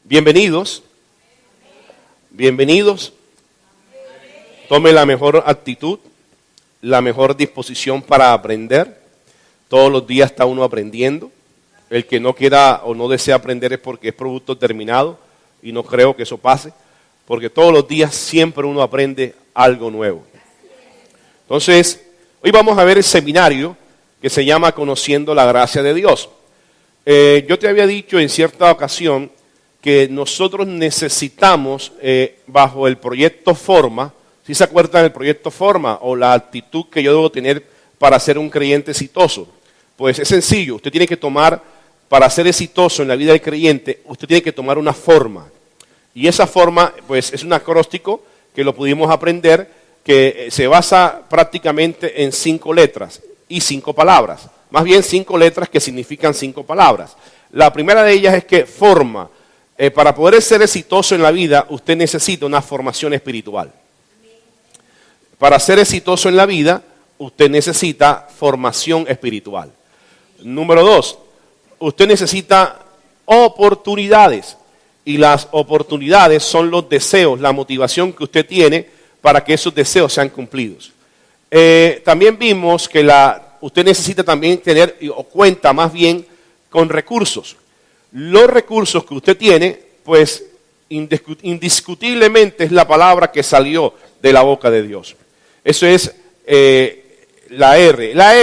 Bienvenidos. Bienvenidos. Tome la mejor actitud, la mejor disposición para aprender. Todos los días está uno aprendiendo. El que no quiera o no desea aprender es porque es producto terminado y no creo que eso pase, porque todos los días siempre uno aprende algo nuevo. Entonces, hoy vamos a ver el seminario que se llama Conociendo la Gracia de Dios. Yo te había dicho en cierta ocasión que nosotros necesitamos, bajo el proyecto Forma, ¿sí se acuerdan del proyecto Forma o la actitud que yo debo tener para ser un creyente exitoso? Pues es sencillo, usted tiene que tomar, para ser exitoso en la vida del creyente, usted tiene que tomar una forma. Y esa forma, pues es un acróstico que lo pudimos aprender, que se basa prácticamente en 5 letras y 5 palabras. Más bien 5 letras que significan 5 palabras. La primera de ellas es que forma. Para poder ser exitoso en la vida, usted necesita una formación espiritual. Para ser exitoso en la vida, usted necesita formación espiritual. Número 2, usted necesita oportunidades. Y las oportunidades son los deseos, la motivación que usted tiene para que esos deseos sean cumplidos. También vimos que usted necesita también tener, o cuenta más bien, con recursos. Los recursos que usted tiene, pues indiscutiblemente es la palabra que salió de la boca de Dios. Eso es la R. La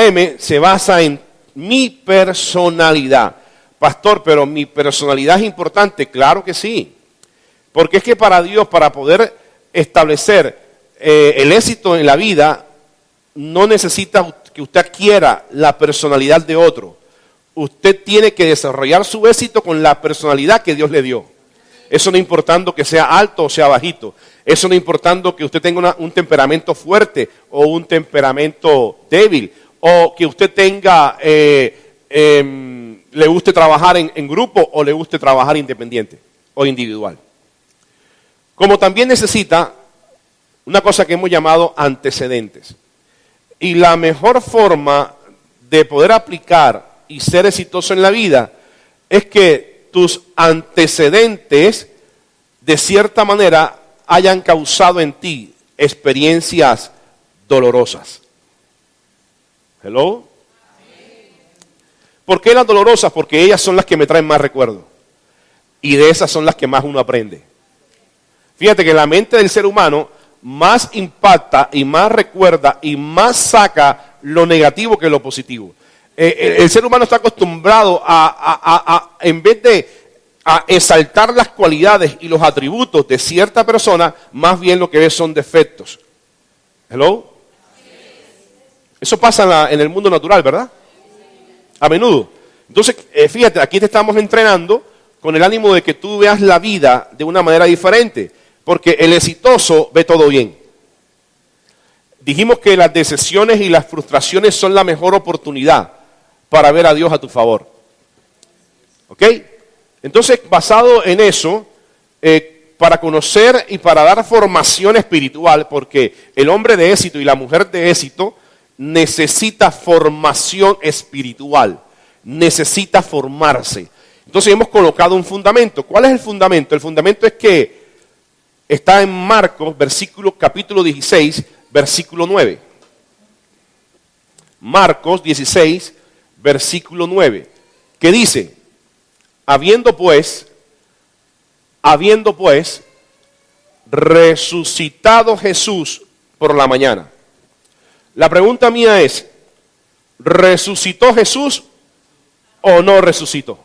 M se basa en mi personalidad. Pastor, pero mi personalidad es importante. Claro que sí. Porque es que para Dios, para poder establecer el éxito en la vida, no necesita que usted adquiera la personalidad de otro. Usted tiene que desarrollar su éxito con la personalidad que Dios le dio. Eso no importando que sea alto o sea bajito. Eso no importando que usted tenga un temperamento fuerte o un temperamento débil. O que usted tenga, le guste trabajar en grupo o le guste trabajar independiente o individual. Como también necesita una cosa que hemos llamado antecedentes. Y la mejor forma de poder aplicar y ser exitoso en la vida es que tus antecedentes de cierta manera hayan causado en ti experiencias dolorosas. ¿Hello? ¿Por qué las dolorosas? Porque ellas son las que me traen más recuerdos. Y de esas son las que más uno aprende. Fíjate que la mente del ser humano más impacta y más recuerda y más saca lo negativo que lo positivo. El ser humano está acostumbrado en vez de exaltar las cualidades y los atributos de cierta persona, más bien lo que ve son defectos. ¿Hello? Eso pasa en el mundo natural, ¿verdad? A menudo. Entonces, fíjate, aquí te estamos entrenando con el ánimo de que tú veas la vida de una manera diferente, porque el exitoso ve todo bien. Dijimos que las decepciones y las frustraciones son la mejor oportunidad para ver a Dios a tu favor. ¿Ok? Entonces, basado en eso, para conocer y para dar formación espiritual, porque el hombre de éxito y la mujer de éxito necesita formación espiritual, necesita formarse. Entonces hemos colocado un fundamento. ¿Cuál es el fundamento? El fundamento es que está en Marcos, capítulo 16, versículo 9. Marcos 16, versículo 9, que dice, habiendo pues resucitado Jesús por la mañana. La pregunta mía es, ¿resucitó Jesús o no resucitó?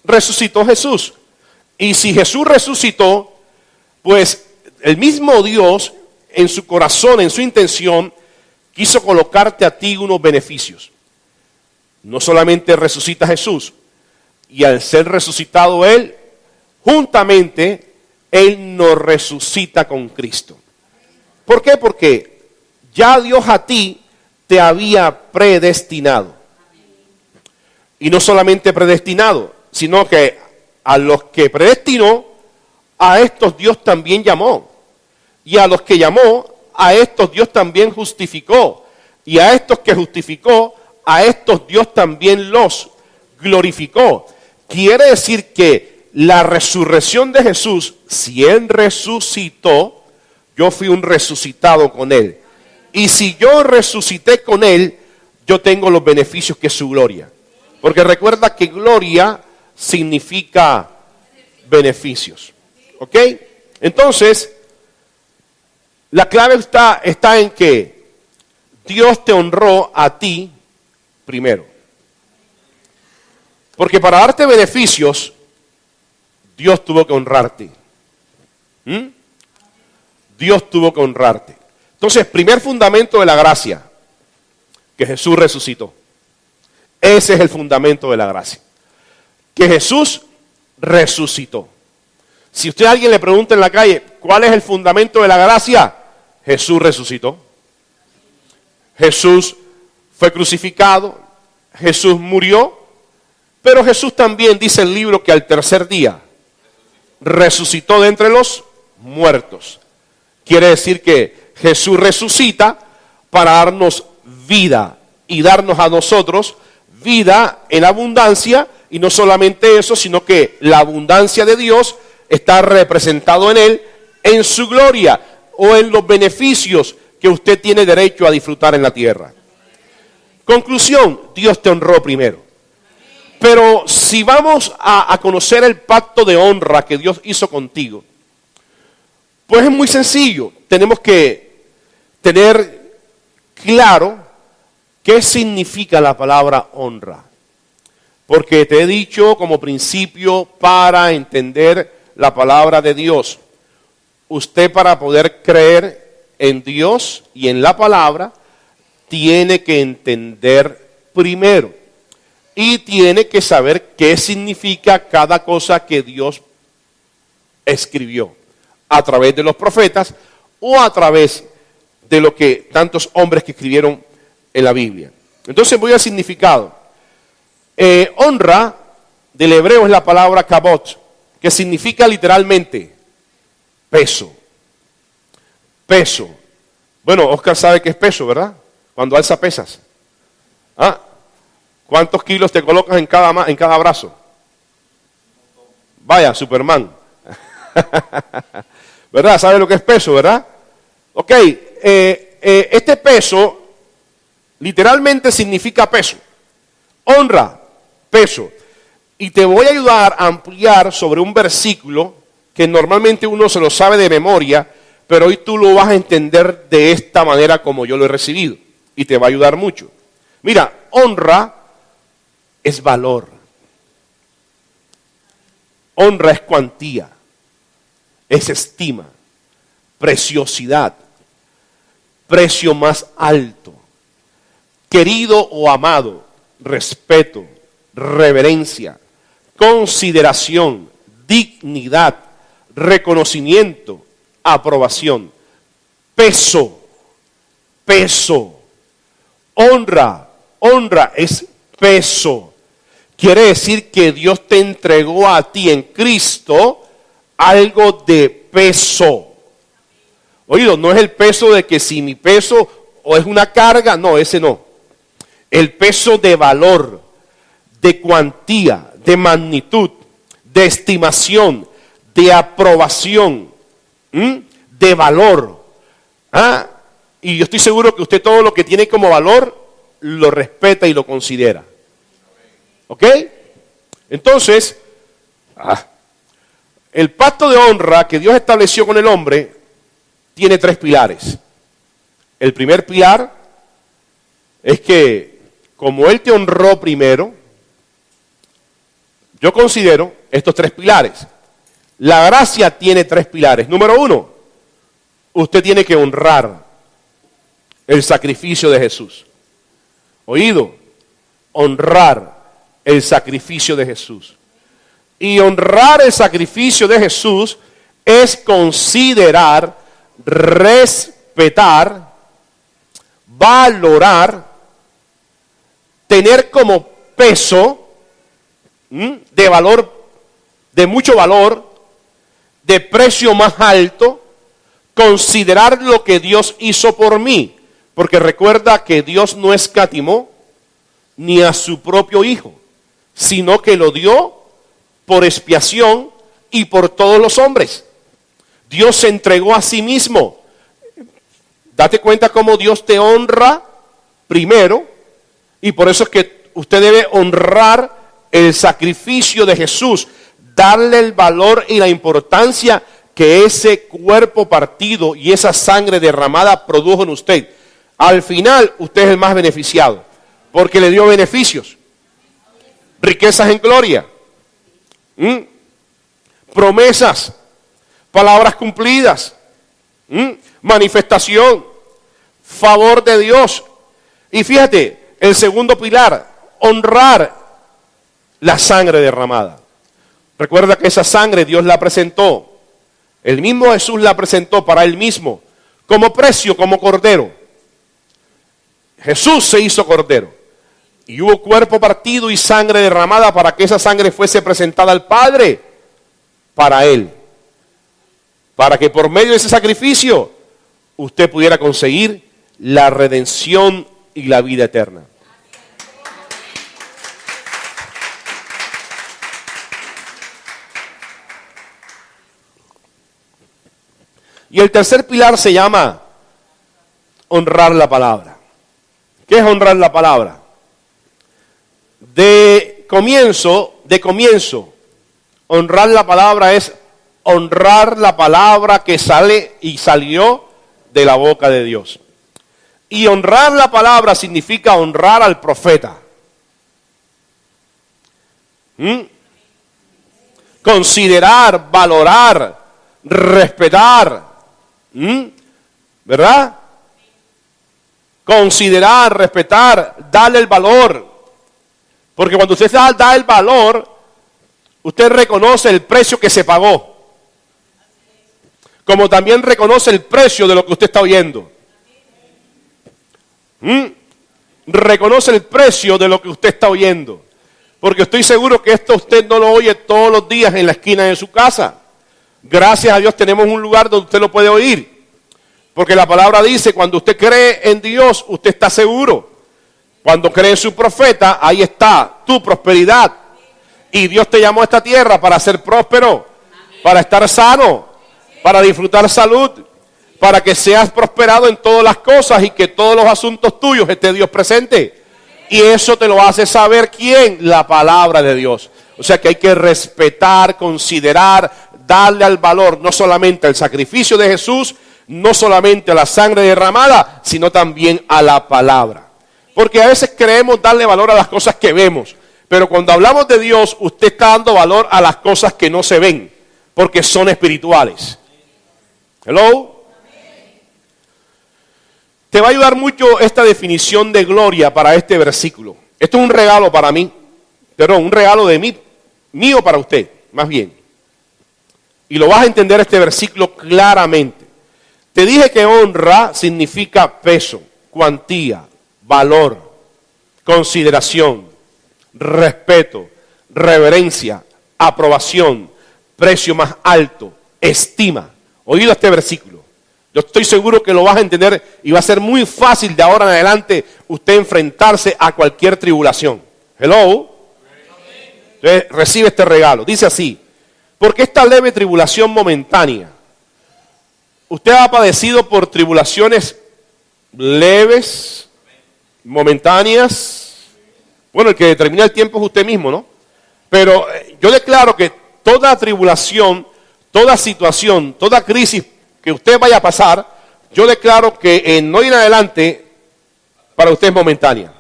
Resucitó Jesús. Y si Jesús resucitó, pues el mismo Dios en su corazón, en su intención, quiso colocarte a ti unos beneficios. No solamente resucita Jesús, y al ser resucitado Él, juntamente Él nos resucita con Cristo. ¿Por qué? Porque ya Dios a ti te había predestinado. Y no solamente predestinado, sino que a los que predestinó, a estos Dios también llamó. Y a los que llamó, a estos Dios también justificó. Y a estos que justificó, a estos Dios también los glorificó. quiere decir que la resurrección de Jesús, si Él resucitó, yo fui un resucitado con Él. Y si yo resucité con Él, yo tengo los beneficios que es su gloria. Porque recuerda que gloria significa beneficios. ¿Ok? Entonces, la clave está en que Dios te honró a ti primero. Porque para darte beneficios, Dios tuvo que honrarte. Dios tuvo que honrarte. Entonces, primer fundamento de la gracia, que Jesús resucitó. Ese es el fundamento de la gracia. Que Jesús resucitó. Si usted a alguien le pregunta en la calle, ¿cuál es el fundamento de la gracia? Jesús resucitó. Jesús fue crucificado. Jesús murió. Pero Jesús también dice el libro que al tercer día resucitó de entre los muertos. Quiere decir que Jesús resucita para darnos vida y darnos a nosotros vida en abundancia. Y no solamente eso, sino que la abundancia de Dios está representado en Él, en su gloria o en los beneficios que usted tiene derecho a disfrutar en la tierra. Conclusión, Dios te honró primero. Pero si vamos a conocer el pacto de honra que Dios hizo contigo, pues es muy sencillo. Tenemos que tener claro qué significa la palabra honra. Porque te he dicho como principio para entender la palabra de Dios. Usted para poder creer en Dios y en la palabra, tiene que entender primero. Y tiene que saber qué significa cada cosa que Dios escribió a través de los profetas o a través de lo que tantos hombres que escribieron en la Biblia. Entonces voy al significado. Honra del hebreo es la palabra kabot, que significa literalmente peso. Peso. Bueno, Oscar sabe qué es peso, ¿verdad? Cuando alza pesas. ¿Cuántos kilos te colocas en cada brazo? Vaya, Superman. ¿Verdad? ¿Sabe lo que es peso, verdad? Ok, este peso literalmente significa peso. Honra, peso. Y te voy a ayudar a ampliar sobre un versículo que normalmente uno se lo sabe de memoria, pero hoy tú lo vas a entender de esta manera como yo lo he recibido. Y te va a ayudar mucho. Mira, honra es valor. Honra es cuantía, es estima, preciosidad, precio más alto, querido o amado, respeto, reverencia, consideración, dignidad, reconocimiento, aprobación, peso, honra es peso. Quiere decir que Dios te entregó a ti en Cristo algo de peso. Oído, no es el peso de que si mi peso o es una carga, no, ese no. El peso de valor, de cuantía, de magnitud, de estimación, de aprobación, de valor. Y yo estoy seguro que usted todo lo que tiene como valor lo respeta y lo considera. ¿Ok? Entonces, el pacto de honra que Dios estableció con el hombre tiene 3 pilares. El primer pilar es que como Él te honró primero, yo considero estos 3 pilares. La gracia tiene 3 pilares. Número 1, usted tiene que honrar el sacrificio de Jesús. Oído, honrar el sacrificio de Jesús. Y honrar el sacrificio de Jesús es considerar, respetar, valorar, tener como peso de valor, de mucho valor, de precio más alto, considerar lo que Dios hizo por mí. Porque recuerda que Dios no escatimó ni a su propio Hijo, sino que lo dio por expiación y por todos los hombres. Dios se entregó a sí mismo. Date cuenta cómo Dios te honra primero, y por eso es que usted debe honrar el sacrificio de Jesús, darle el valor y la importancia que ese cuerpo partido y esa sangre derramada produjo en usted. Al final, usted es el más beneficiado, porque le dio beneficios, riquezas en gloria, promesas, palabras cumplidas, manifestación, favor de Dios. Y fíjate, el segundo pilar, honrar la sangre derramada. Recuerda que esa sangre Dios la presentó. El mismo Jesús la presentó para él mismo, como precio, como cordero. Jesús se hizo cordero. Y hubo cuerpo partido y sangre derramada para que esa sangre fuese presentada al Padre para él. Para que por medio de ese sacrificio usted pudiera conseguir la redención y la vida eterna. Y el tercer pilar se llama honrar la palabra. ¿Qué es honrar la palabra? De comienzo, honrar la palabra es honrar la palabra que sale y salió de la boca de Dios. Y honrar la palabra significa honrar al profeta. Considerar, valorar, respetar. ¿Verdad? Considerar, respetar, darle el valor. Porque cuando usted da el valor, usted reconoce el precio que se pagó. Como también reconoce el precio de lo que usted está oyendo. Reconoce el precio de lo que usted está oyendo. Porque estoy seguro que esto usted no lo oye todos los días en la esquina de su casa. Gracias a Dios tenemos un lugar donde usted lo puede oír. Porque la palabra dice, cuando usted cree en Dios, usted está seguro. Cuando cree en su profeta, ahí está tu prosperidad. Y Dios te llamó a esta tierra para ser próspero, para estar sano, para disfrutar salud, para que seas prosperado en todas las cosas y que todos los asuntos tuyos esté Dios presente. Y eso te lo hace saber ¿quién? La palabra de Dios. O sea que hay que respetar, considerar, darle al valor, no solamente al sacrificio de Jesús, no solamente a la sangre derramada, sino también a la palabra. Porque a veces creemos darle valor a las cosas que vemos, pero cuando hablamos de Dios, usted está dando valor a las cosas que no se ven, porque son espirituales. Hello. Te va a ayudar mucho esta definición de gloria para este versículo. Esto es un regalo para mí, perdón, un regalo de mí, mío para usted, más bien. Y lo vas a entender este versículo claramente. Te dije que honra significa peso, cuantía, valor, consideración, respeto, reverencia, aprobación, precio más alto, estima. Oído este versículo. Yo estoy seguro que lo vas a entender y va a ser muy fácil de ahora en adelante usted enfrentarse a cualquier tribulación. Hello. Entonces, recibe este regalo. Dice así. Porque esta leve tribulación momentánea, usted ha padecido por tribulaciones leves, momentáneas. Bueno, el que determina el tiempo es usted mismo, ¿no? Pero yo declaro que toda tribulación, toda situación, toda crisis que usted vaya a pasar, yo declaro que en hoy en adelante para usted es momentánea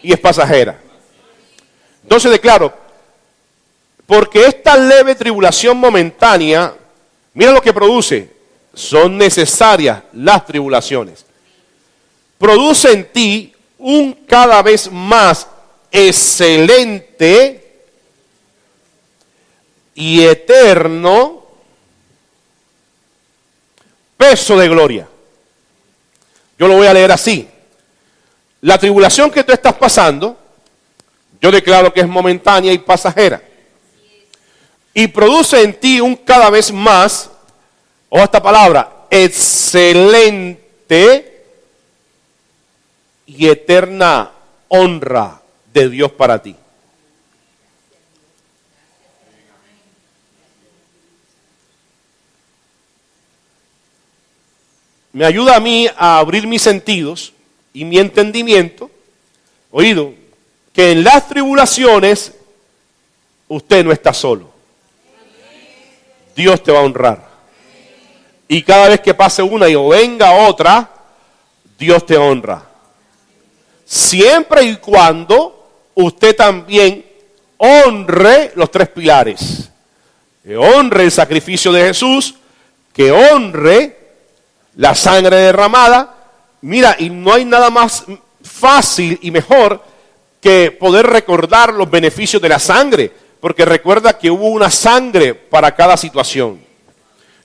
y es pasajera. Entonces declaro, porque esta leve tribulación momentánea, mira lo que produce, son necesarias las tribulaciones. Produce en ti un cada vez más excelente y eterno peso de gloria. Yo lo voy a leer así. La tribulación que tú estás pasando, yo declaro que es momentánea y pasajera. Y produce en ti un cada vez más, ojo esta palabra, excelente y eterna honra de Dios para ti. me ayuda a mí a abrir mis sentidos y mi entendimiento, oído, que en las tribulaciones usted no está solo. Dios te va a honrar. Y cada vez que pase una y o venga otra, Dios te honra. Siempre y cuando usted también honre los tres pilares. Que honre el sacrificio de Jesús, que honre la sangre derramada. Mira, y no hay nada más fácil y mejor que poder recordar los beneficios de la sangre, porque recuerda que hubo una sangre para cada situación.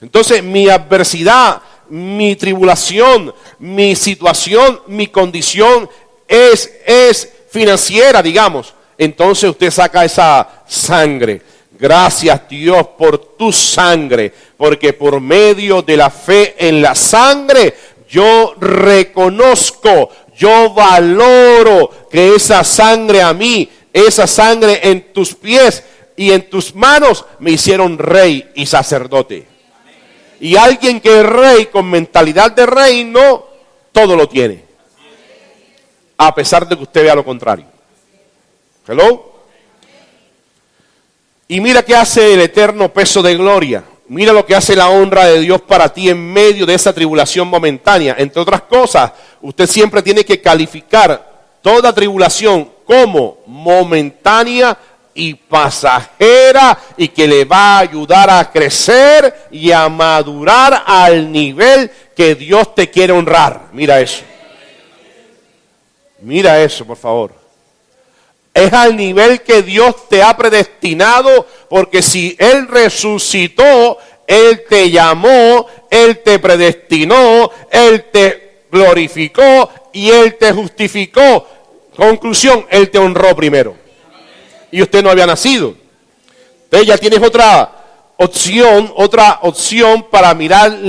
Entonces, mi adversidad, mi tribulación, mi situación, mi condición es financiera, digamos. Entonces usted saca esa sangre. Gracias, Dios, por tu sangre, porque por medio de la fe en la sangre, yo reconozco, yo valoro que esa sangre a mí, esa sangre en tus pies y en tus manos me hicieron rey y sacerdote. Y alguien que es rey con mentalidad de reino, todo lo tiene. A pesar de que usted vea lo contrario. ¿Hello? Y mira qué hace el eterno peso de gloria. Mira lo que hace la honra de Dios para ti en medio de esa tribulación momentánea. Entre otras cosas, usted siempre tiene que calificar toda tribulación como momentánea y pasajera y que le va a ayudar a crecer y a madurar al nivel que Dios te quiere honrar. Mira eso. Mira eso, por favor. Es al nivel que Dios te ha predestinado, porque si Él resucitó, Él te llamó, Él te predestinó, Él te glorificó y Él te justificó. Conclusión, Él te honró primero. Y usted no había nacido. Entonces ya tienes otra opción para mirar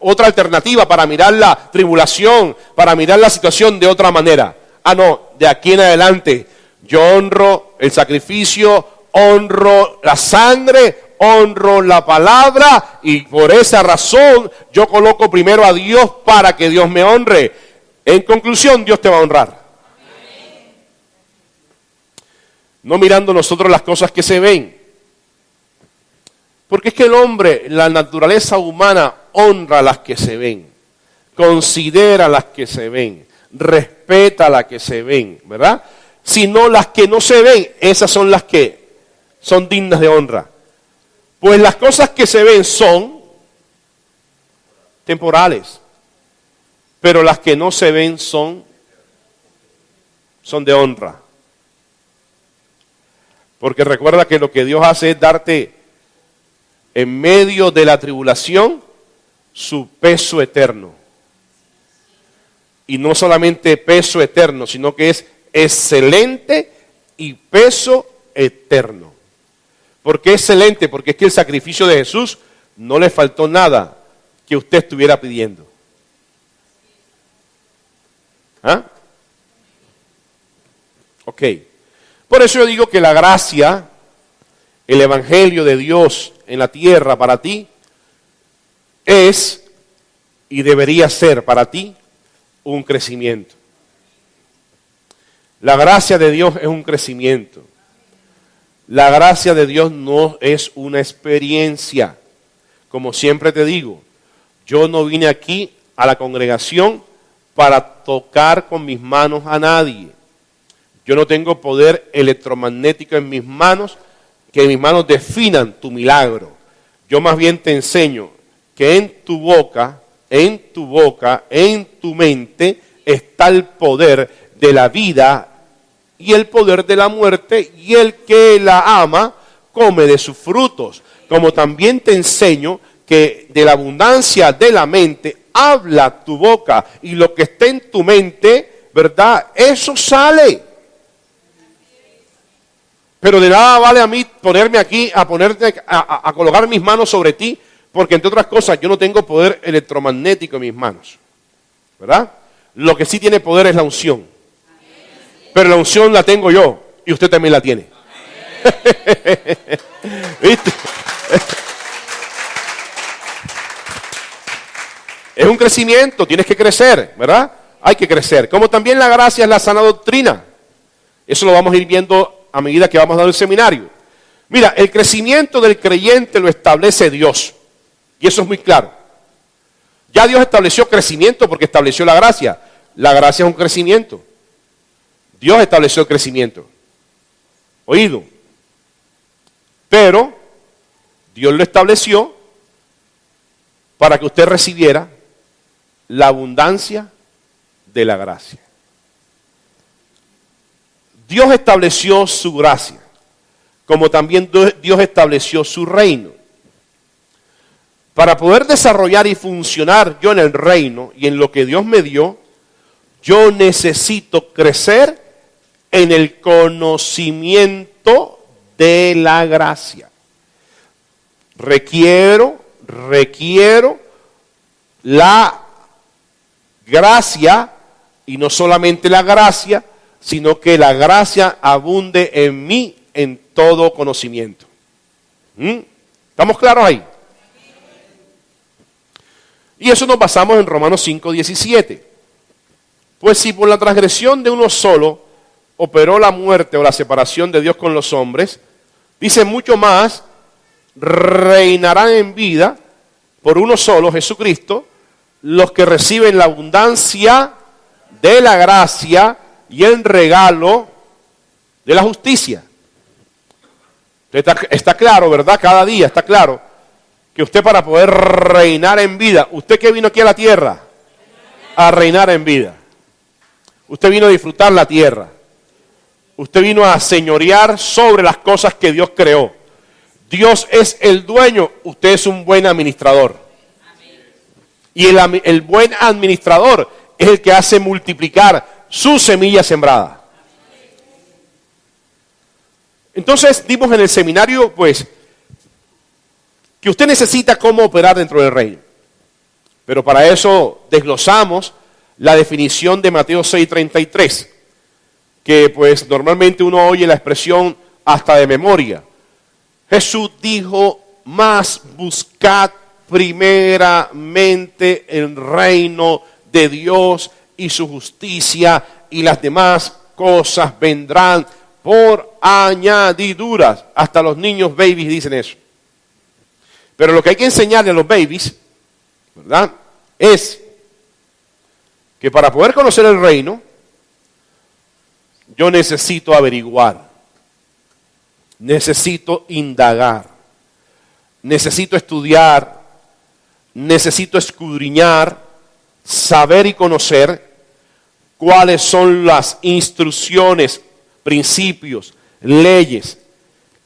otra alternativa, para mirar la tribulación, para mirar la situación de otra manera. Ah, no, de aquí en adelante yo honro el sacrificio, honro la sangre, honro la palabra y por esa razón yo coloco primero a Dios para que Dios me honre. En conclusión, Dios te va a honrar. No mirando nosotros las cosas que se ven. Porque es que el hombre, la naturaleza humana, honra las que se ven. Considera las que se ven. Respeta las que se ven, ¿verdad? Sino las que no se ven, esas son las que son dignas de honra. Pues las cosas que se ven son temporales. Pero las que no se ven son de honra. Porque recuerda que lo que Dios hace es darte en medio de la tribulación su peso eterno. Y no solamente peso eterno, sino que es excelente y peso eterno. ¿Por qué excelente? Porque es que el sacrificio de Jesús no le faltó nada que usted estuviera pidiendo. ¿Ah? Ok. Por eso yo digo que la gracia, el evangelio de Dios en la tierra para ti, es y debería ser para ti un crecimiento. La gracia de Dios es un crecimiento. La gracia de Dios no es una experiencia. Como siempre te digo, yo no vine aquí a la congregación para tocar con mis manos a nadie. Yo no tengo poder electromagnético en mis manos, que mis manos definan tu milagro. Yo más bien te enseño que en tu boca, en tu mente, está el poder de la vida y el poder de la muerte, y el que la ama come de sus frutos. Como también te enseño que de la abundancia de la mente habla tu boca, y lo que está en tu mente, ¿verdad? Eso sale. Pero de nada vale a mí ponerme aquí, a colocar mis manos sobre ti, porque entre otras cosas yo no tengo poder electromagnético en mis manos, ¿verdad? Lo que sí tiene poder es la unción. Pero la unción la tengo yo, y usted también la tiene. ¿Viste? Es un crecimiento, tienes que crecer, ¿verdad? Hay que crecer. Como también la gracia es la sana doctrina. Eso lo vamos a ir viendo a medida que vamos dando el seminario. Mira, el crecimiento del creyente lo establece Dios. Y eso es muy claro. Ya Dios estableció crecimiento porque estableció la gracia. La gracia es un crecimiento. Dios estableció el crecimiento. Oído. Pero Dios lo estableció para que usted recibiera la abundancia de la gracia. Dios estableció su gracia, como también Dios estableció su reino. Para poder desarrollar y funcionar yo en el reino y en lo que Dios me dio, yo necesito crecer en el conocimiento de la gracia. Requiero la gracia, y no solamente la gracia, sino que la gracia abunde en mí en todo conocimiento. ¿Estamos claros ahí? Y eso nos basamos en Romanos 5:17. Pues si por la transgresión de uno solo operó la muerte o la separación de Dios con los hombres, dice mucho más, reinarán en vida por uno solo, Jesucristo, los que reciben la abundancia de la gracia y el regalo de la justicia. Está claro, ¿verdad? Cada día está claro que usted, para poder reinar en vida, ¿usted qué vino aquí a la tierra? A reinar en vida. Usted vino a disfrutar la tierra. Usted vino a señorear sobre las cosas que Dios creó. Dios es el dueño, usted es un buen administrador. Y el buen administrador es el que hace multiplicar su semilla sembrada. Entonces dimos en el seminario, pues, que usted necesita cómo operar dentro del reino. Pero para eso desglosamos la definición de Mateo 6:33, que pues normalmente uno oye la expresión hasta de memoria. Jesús dijo, más buscad primeramente el reino de Dios y su justicia, y las demás cosas vendrán por añadiduras. Hasta los niños babies dicen eso. Pero lo que hay que enseñarle a los babies, ¿verdad?, es que para poder conocer el reino, yo necesito averiguar, necesito indagar, necesito estudiar, necesito escudriñar, saber y conocer cuáles son las instrucciones, principios, leyes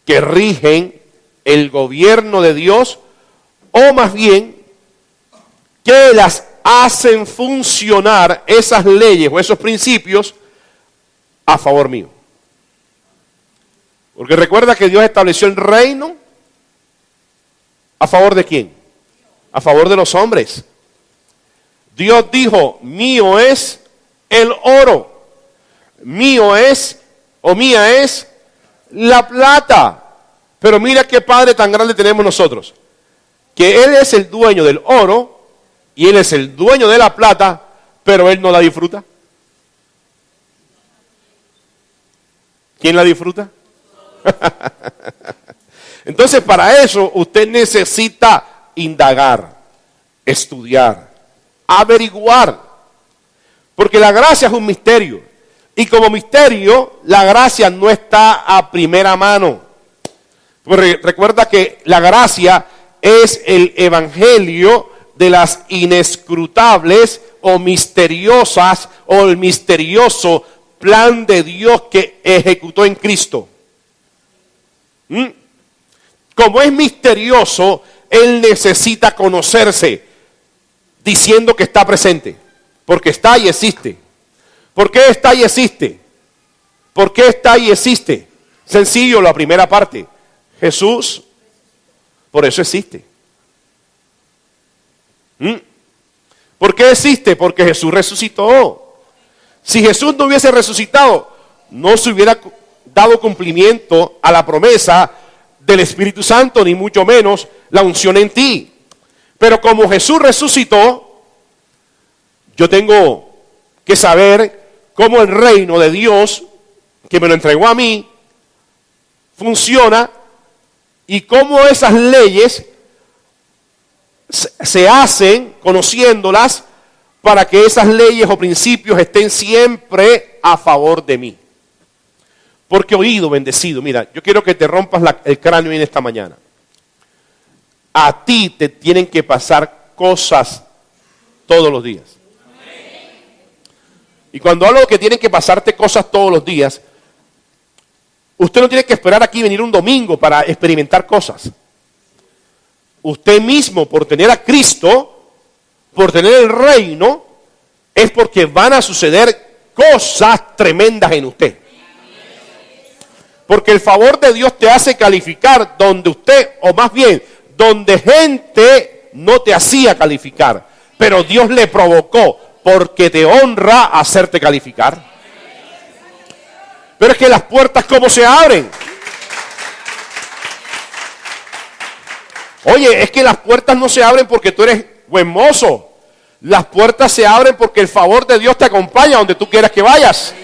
que rigen el gobierno de Dios, o más bien que las hacen funcionar esas leyes o esos principios a favor mío. Porque recuerda que Dios estableció el reino ¿a favor de quién? A favor de los hombres. Dios dijo, mío es el oro, mío es, o mía es la plata. Pero mira qué Padre tan grande tenemos nosotros, que Él es el dueño del oro y Él es el dueño de la plata, pero Él no la disfruta. ¿Quién la disfruta? Entonces, para eso usted necesita indagar, estudiar, averiguar, porque la gracia es un misterio, y como misterio la gracia no está a primera mano. Pues recuerda que la gracia es el evangelio de las inescrutables o misteriosas, o el misterioso plan de Dios que ejecutó en Cristo. Como es misterioso, Él necesita conocerse, diciendo que está presente, porque está y existe. ¿Por qué está y existe? ¿Por qué está y existe? Sencillo, la primera parte. Jesús, por eso existe. ¿Por qué existe? Porque Jesús resucitó. Si Jesús no hubiese resucitado, no se hubiera dado cumplimiento a la promesa del Espíritu Santo, ni mucho menos la unción en ti. Pero como Jesús resucitó, Yo tengo que saber cómo el reino de Dios, que me lo entregó a mí, funciona y cómo esas leyes se hacen conociéndolas para que esas leyes o principios estén siempre a favor de mí. Porque oído bendecido, mira, yo quiero que te rompas el cráneo en esta mañana. A ti te tienen que pasar cosas todos los días. Y cuando hablo de que tienen que pasarte cosas todos los días, usted no tiene que esperar aquí venir un domingo para experimentar cosas. Usted mismo, por tener a Cristo, por tener el reino, es porque van a suceder cosas tremendas en usted. Porque el favor de Dios te hace calificar donde usted, o más bien, donde gente no te hacía calificar. Pero Dios le provocó porque te honra hacerte calificar. Pero es que las puertas, ¿cómo se abren? Oye, es que las puertas no se abren porque tú eres buen mozo. Las puertas se abren porque el favor de Dios te acompaña donde tú quieras que vayas.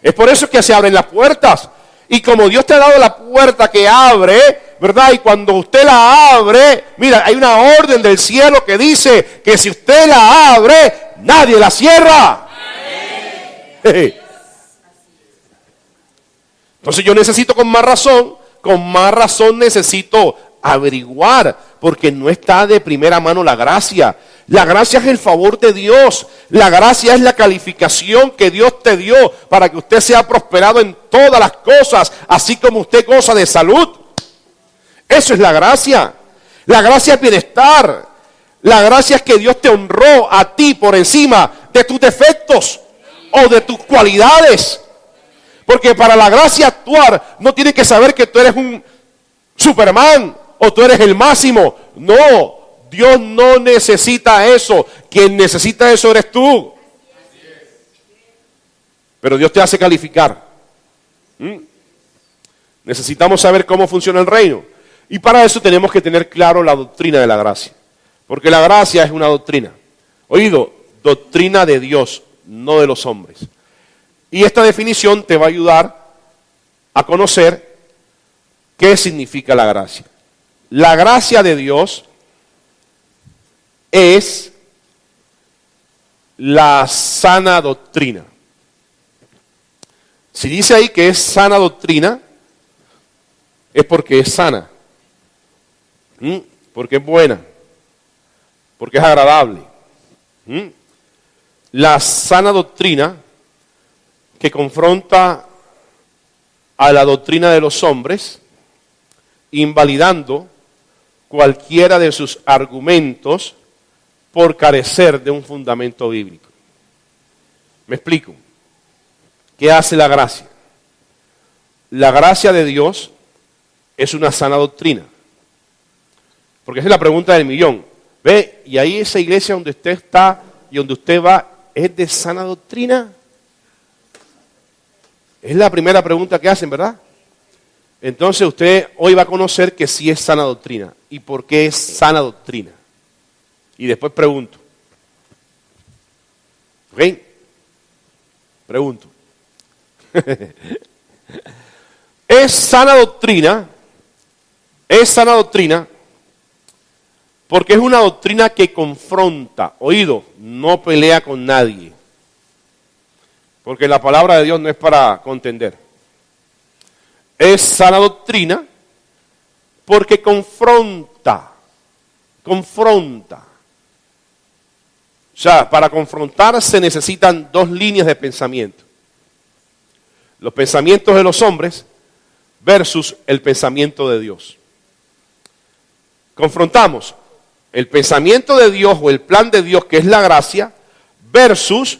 Es por eso que se abren las puertas. Y como Dios te ha dado la puerta que abre, ¿verdad? Y cuando usted la abre, mira, hay una orden del cielo que dice que si usted la abre, nadie la cierra. Entonces yo necesito con más razón necesito averiguar, porque no está de primera mano la gracia. La gracia es el favor de Dios. La gracia es la calificación que Dios te dio para que usted sea prosperado en todas las cosas, así como usted goza de salud. Eso es la gracia. La gracia es bienestar. La gracia es que Dios te honró a ti por encima de tus defectos o de tus cualidades. Porque para la gracia actuar no tienes que saber que tú eres un Superman o tú eres el máximo. No. Dios no necesita eso. Quien necesita eso eres tú. Pero Dios te hace calificar. Necesitamos saber cómo funciona el reino. Y para eso tenemos que tener claro la doctrina de la gracia. Porque la gracia es una doctrina. Oído, doctrina de Dios, no de los hombres. Y esta definición te va a ayudar a conocer qué significa la gracia. La gracia de Dios es la sana doctrina. Si dice ahí que es sana doctrina, es porque es sana, porque es buena, porque es agradable. La sana doctrina que confronta a la doctrina de los hombres, invalidando cualquiera de sus argumentos por carecer de un fundamento bíblico. ¿Me explico? ¿Qué hace la gracia? La gracia de Dios es una sana doctrina. Porque esa es la pregunta del millón. Ve, y ahí esa iglesia donde usted está y donde usted va, ¿es de sana doctrina? Es la primera pregunta que hacen, ¿verdad? Entonces usted hoy va a conocer que sí es sana doctrina. ¿Y por qué es sana doctrina? Y después pregunto. ¿Ok? Pregunto. Es sana doctrina porque es una doctrina que confronta. Oído, no pelea con nadie. Porque la palabra de Dios no es para contender. Es sana doctrina porque confronta. O sea, para confrontar se necesitan dos líneas de pensamiento. Los pensamientos de los hombres versus el pensamiento de Dios. Confrontamos el pensamiento de Dios o el plan de Dios, que es la gracia, versus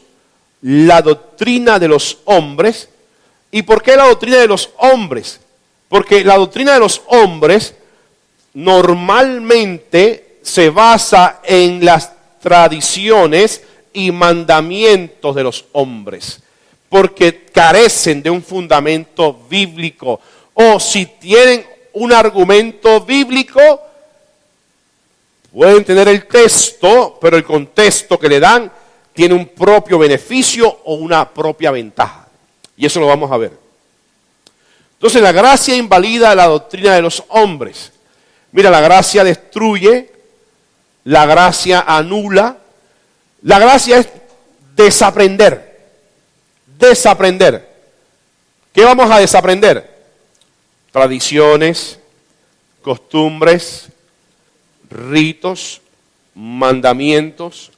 la doctrina de los hombres. ¿Y por qué la doctrina de los hombres? Porque la doctrina de los hombres normalmente se basa en las tradiciones y mandamientos de los hombres, porque carecen de un fundamento bíblico. O si tienen un argumento bíblico, pueden tener el texto, pero el contexto que le dan tiene un propio beneficio o una propia ventaja. Y eso lo vamos a ver. Entonces la gracia invalida la doctrina de los hombres. Mira, la gracia destruye, la gracia anula, la gracia es desaprender. Desaprender. ¿Qué vamos a desaprender? Tradiciones, costumbres, ritos, mandamientos,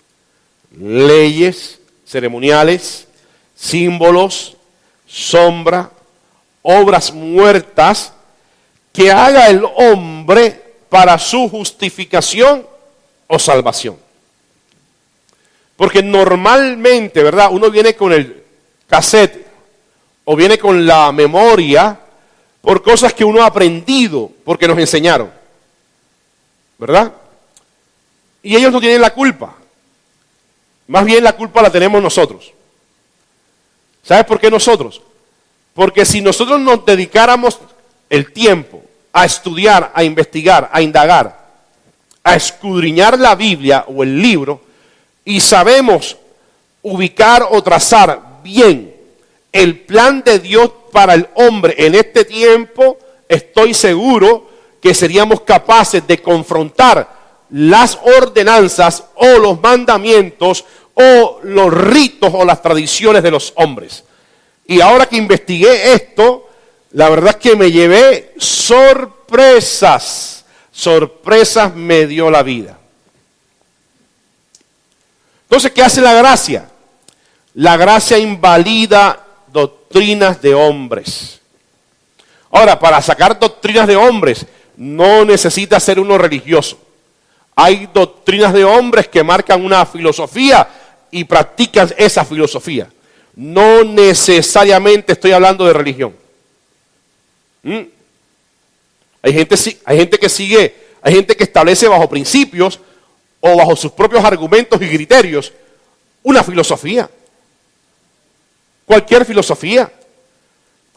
leyes, ceremoniales, símbolos, sombra, obras muertas que haga el hombre para su justificación o salvación. Porque normalmente, ¿verdad? Uno viene con el cassette o viene con la memoria por cosas que uno ha aprendido porque nos enseñaron, ¿verdad? Y ellos no tienen la culpa. Más bien la culpa la tenemos nosotros. ¿Sabes por qué nosotros? Porque si nosotros nos dedicáramos el tiempo a estudiar, a investigar, a indagar, a escudriñar la Biblia o el libro, y sabemos ubicar o trazar bien el plan de Dios para el hombre en este tiempo, estoy seguro que seríamos capaces de confrontar las ordenanzas o los mandamientos o los ritos o las tradiciones de los hombres. Y ahora que investigué esto, la verdad es que me llevé sorpresas. Sorpresas me dio la vida. Entonces, ¿qué hace la gracia? La gracia invalida doctrinas de hombres. Ahora, para sacar doctrinas de hombres, no necesita ser uno religioso. Hay doctrinas de hombres que marcan una filosofía y practican esa filosofía. No necesariamente estoy hablando de religión. Hay gente que sigue, hay gente que establece bajo principios o bajo sus propios argumentos y criterios una filosofía. Cualquier filosofía.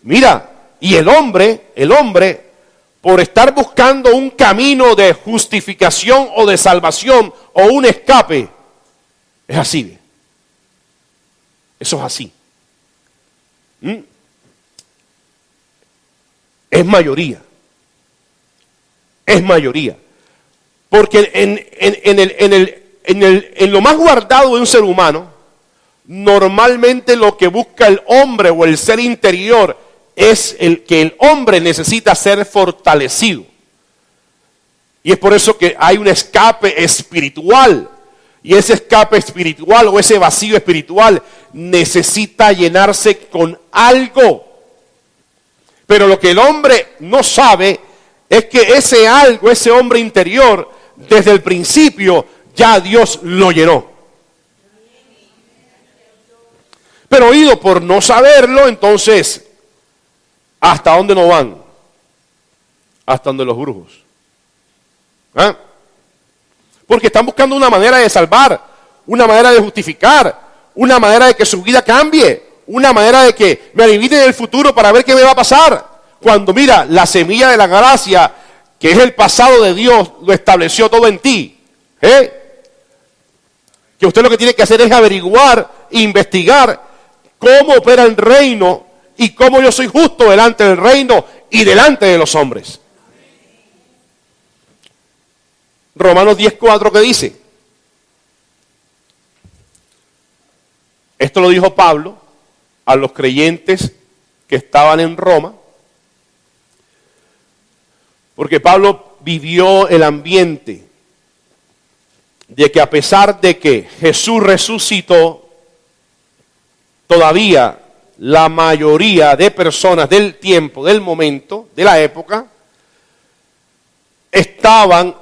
Mira, y el hombre, por estar buscando un camino de justificación o de salvación o un escape, es así. Eso es así. Es mayoría. Es mayoría. Porque en lo más guardado de un ser humano, normalmente lo que busca el hombre o el ser interior es el que el hombre necesita ser fortalecido. Y es por eso que hay un escape espiritual. Y ese escape espiritual o ese vacío espiritual necesita llenarse con algo. Pero lo que el hombre no sabe es que ese algo, ese hombre interior, desde el principio ya Dios lo llenó. Pero oído, por no saberlo, entonces, ¿hasta dónde no van? Hasta donde los brujos. ¿Ah? Porque están buscando una manera de salvar, una manera de justificar, una manera de que su vida cambie, una manera de que me adivinen el futuro para ver qué me va a pasar. Cuando mira, la semilla de la gracia, que es el pasado de Dios, lo estableció todo en ti. Que usted lo que tiene que hacer es averiguar, investigar cómo opera el reino y cómo yo soy justo delante del reino y delante de los hombres. Romanos 10:4, ¿qué dice? Esto lo dijo Pablo a los creyentes que estaban en Roma, porque Pablo vivió el ambiente de que a pesar de que Jesús resucitó, todavía la mayoría de personas del tiempo, del momento, de la época, estaban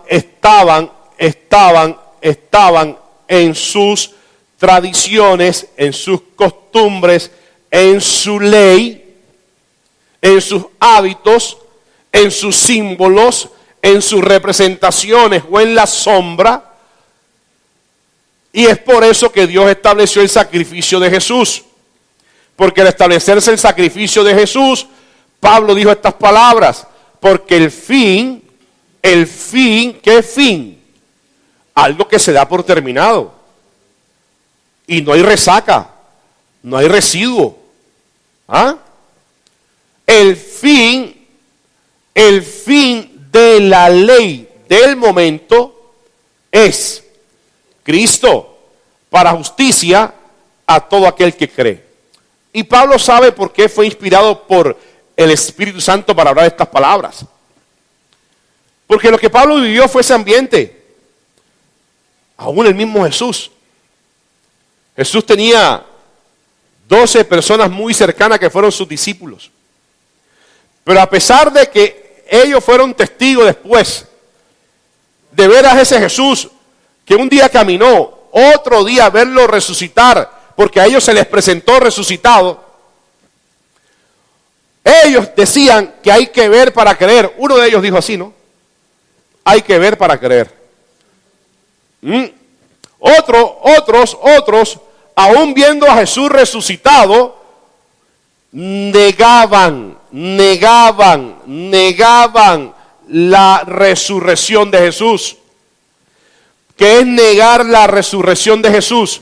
en sus tradiciones, en sus costumbres, en su ley, en sus hábitos, en sus símbolos, en sus representaciones o en la sombra. Y es por eso que Dios estableció el sacrificio de Jesús. Porque al establecerse el sacrificio de Jesús, Pablo dijo estas palabras, porque el fin, ¿qué fin? Algo que se da por terminado. y no hay resaca, no hay residuo. ¿Ah? El fin de la ley del momento es Cristo para justicia a todo aquel que cree. Y Pablo sabe por qué fue inspirado por el Espíritu Santo para hablar estas palabras. Porque lo que Pablo vivió fue ese ambiente. Aún el mismo Jesús. Jesús tenía 12 personas muy cercanas que fueron sus discípulos. Pero a pesar de que ellos fueron testigos después de ver a ese Jesús que un día caminó, otro día verlo resucitar, porque a ellos se les presentó resucitado, ellos decían que hay que ver para creer. Uno de ellos dijo así, ¿no? Hay que ver para creer. Otros, aún viendo a Jesús resucitado, negaban la resurrección de Jesús. ¿Qué es negar la resurrección de Jesús?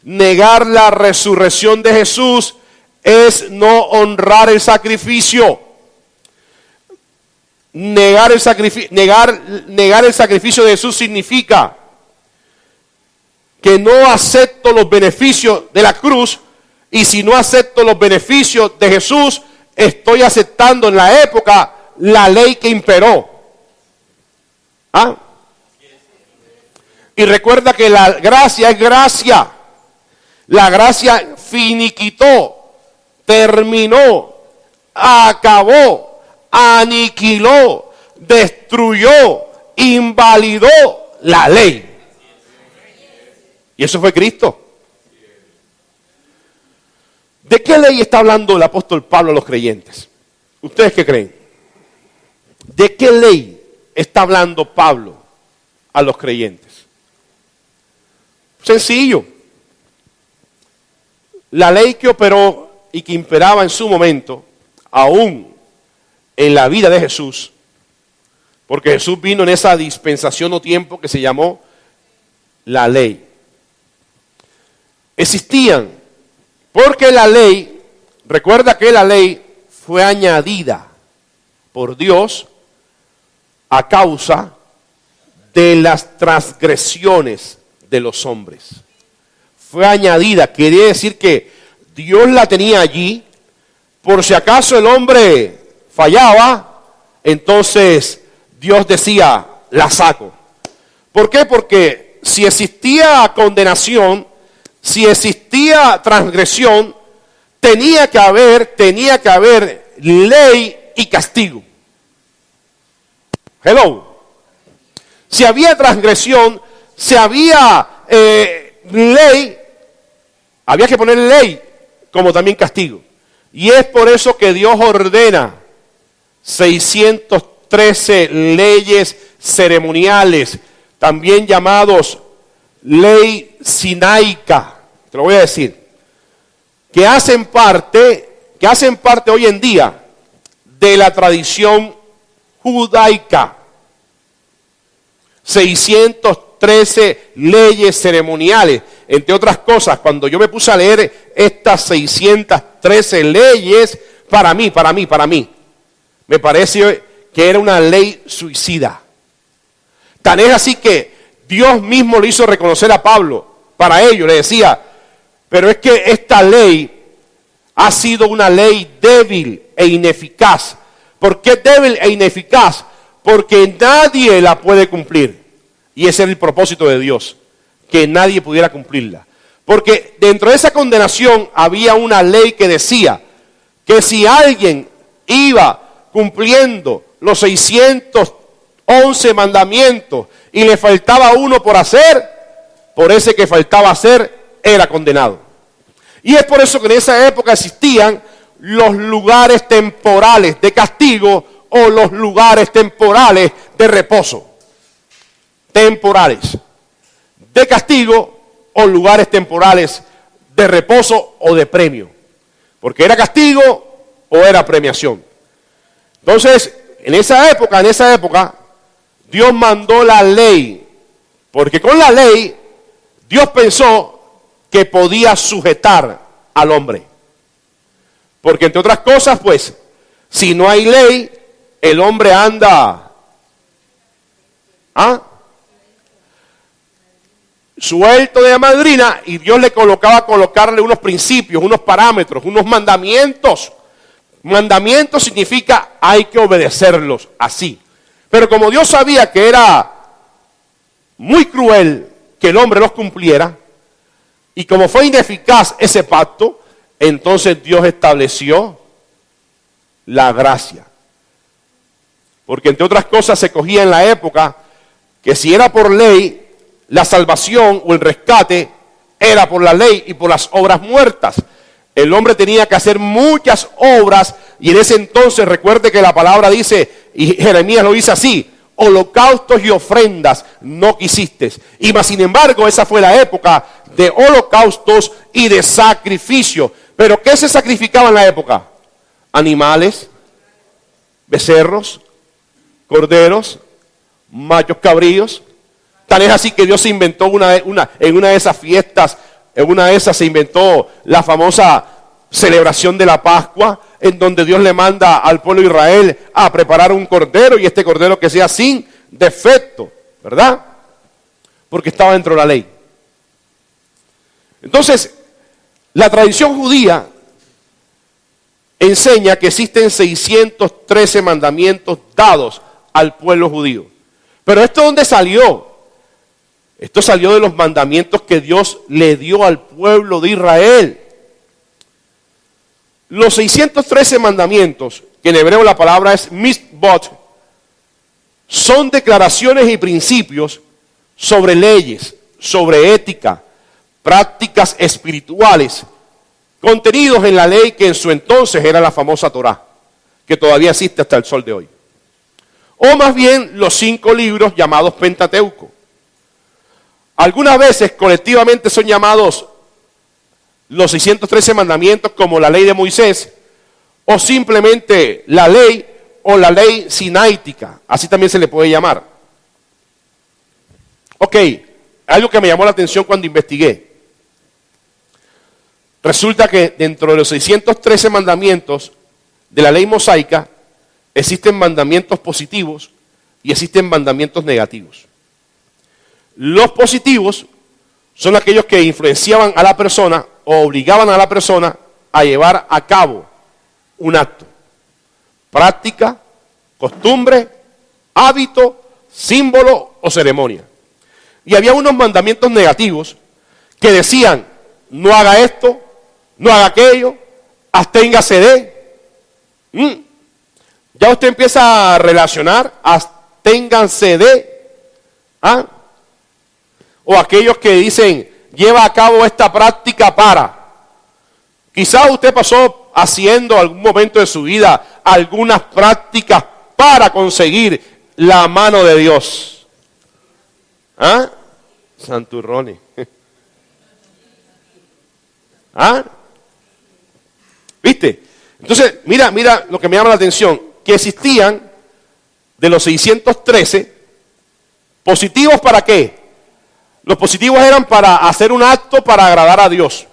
Negar la resurrección de Jesús es no honrar el sacrificio. Negar el sacrificio de Jesús significa que no acepto los beneficios de la cruz, y si no acepto los beneficios de Jesús, estoy aceptando en la época la ley que imperó. ¿Ah? Y recuerda que la gracia es gracia. La gracia finiquitó, terminó, acabó, aniquiló, destruyó, invalidó la ley. Y eso fue Cristo. ¿De qué ley está hablando el apóstol Pablo a los creyentes? ¿Ustedes qué creen? ¿De qué ley está hablando Pablo a los creyentes? Sencillo. La ley que operó y que imperaba en su momento, aún en la vida de Jesús, porque Jesús vino en esa dispensación o tiempo que se llamó la ley. Existían, porque la ley, recuerda que la ley fue añadida por Dios a causa de las transgresiones de los hombres. Fue añadida, quiere decir que Dios la tenía allí, por si acaso el hombre fallaba, entonces Dios decía, la saco. ¿Por qué? Porque si existía condenación, si existía transgresión, tenía que haber ley y castigo. Hello. Si había transgresión, si había ley, había que poner ley como también castigo. Y es por eso que Dios ordena 613 leyes ceremoniales, también llamados ley sinaica, te lo voy a decir, que hacen parte hoy en día de la tradición judaica. 613 leyes ceremoniales. Entre otras cosas, cuando yo me puse a leer estas 613 leyes, para mí, me parece que era una ley suicida. Tan es así que Dios mismo le hizo reconocer a Pablo. Para ello le decía, pero es que esta ley ha sido una ley débil e ineficaz. ¿Por qué débil e ineficaz? Porque nadie la puede cumplir. Y ese era el propósito de Dios, que nadie pudiera cumplirla. Porque dentro de esa condenación había una ley que decía que si alguien iba cumpliendo los 611 mandamientos y le faltaba uno por hacer, por ese que faltaba hacer era condenado. Y es por eso que en esa época existían los lugares temporales de castigo o los lugares temporales de reposo. Temporales de castigo o lugares temporales de reposo o de premio. Porque era castigo o era premiación. Entonces, en esa época, Dios mandó la ley. Porque con la ley, Dios pensó que podía sujetar al hombre. Porque entre otras cosas, pues, si no hay ley, el hombre anda suelto de la madrina, y Dios le colocarle unos principios, unos parámetros, unos mandamientos. Mandamientos significa hay que obedecerlos así. Pero como Dios sabía que era muy cruel que el hombre los cumpliera, y como fue ineficaz ese pacto, entonces Dios estableció la gracia. Porque entre otras cosas se cogía en la época que si era por ley, la salvación o el rescate era por la ley y por las obras muertas. El hombre tenía que hacer muchas obras, y en ese entonces recuerde que la palabra dice, y Jeremías lo dice así: holocaustos y ofrendas no quisiste. Y más sin embargo, esa fue la época de holocaustos y de sacrificio. ¿Pero qué se sacrificaba en la época? Animales, becerros, corderos, machos cabríos. Tal es así que Dios se inventó en una de esas fiestas, en una de esas se inventó la famosa celebración de la Pascua, en donde Dios le manda al pueblo de Israel a preparar un cordero, y este cordero que sea sin defecto, ¿verdad? Porque estaba dentro de la ley. Entonces, la tradición judía enseña que existen 613 mandamientos dados al pueblo judío. Pero ¿esto dónde salió? Esto salió de los mandamientos que Dios le dio al pueblo de Israel. Los 613 mandamientos, que en hebreo la palabra es mitzvot, son declaraciones y principios sobre leyes, sobre ética, prácticas espirituales, contenidos en la ley que en su entonces era la famosa Torá, que todavía existe hasta el sol de hoy. O más bien los 5 libros llamados Pentateuco. Algunas veces colectivamente son llamados los 613 mandamientos como la ley de Moisés, o simplemente la ley o la ley sinaítica, así también se le puede llamar. Ok, algo que me llamó la atención cuando investigué. Resulta que dentro de los 613 mandamientos de la ley mosaica existen mandamientos positivos y existen mandamientos negativos. Los positivos son aquellos que influenciaban a la persona o obligaban a la persona a llevar a cabo un acto, práctica, costumbre, hábito, símbolo o ceremonia. Y había unos mandamientos negativos que decían: no haga esto, no haga aquello, absténgase de. Ya usted empieza a relacionar absténganse de. O aquellos que dicen: lleva a cabo esta práctica para. Quizás usted pasó haciendo algún momento de su vida algunas prácticas para conseguir la mano de Dios. Santurrones. ¿Viste? Entonces, mira lo que me llama la atención, que existían de los 613 positivos. ¿Para qué? Los positivos eran para hacer un acto para agradar a Dios,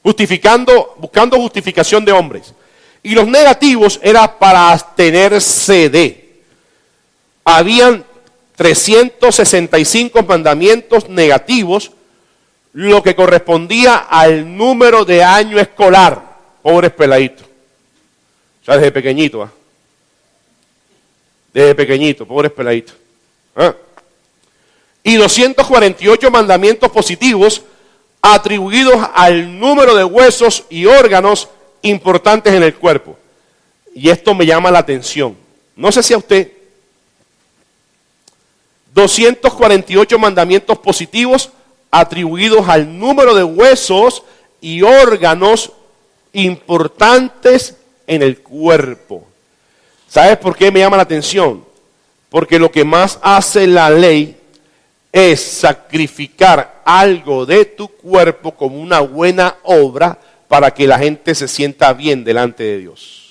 buscando justificación de hombres. Y los negativos era para abstenerse de. Habían 365 mandamientos negativos, lo que correspondía al número de año escolar. Pobres peladitos. O sea, desde pequeñito. Desde pequeñito, pobres peladitos. Y 248 mandamientos positivos atribuidos al número de huesos y órganos importantes en el cuerpo. Y esto me llama la atención. No sé si a usted. 248 mandamientos positivos atribuidos al número de huesos y órganos importantes en el cuerpo. ¿Sabes por qué me llama la atención? Porque lo que más hace la ley es sacrificar algo de tu cuerpo como una buena obra para que la gente se sienta bien delante de Dios.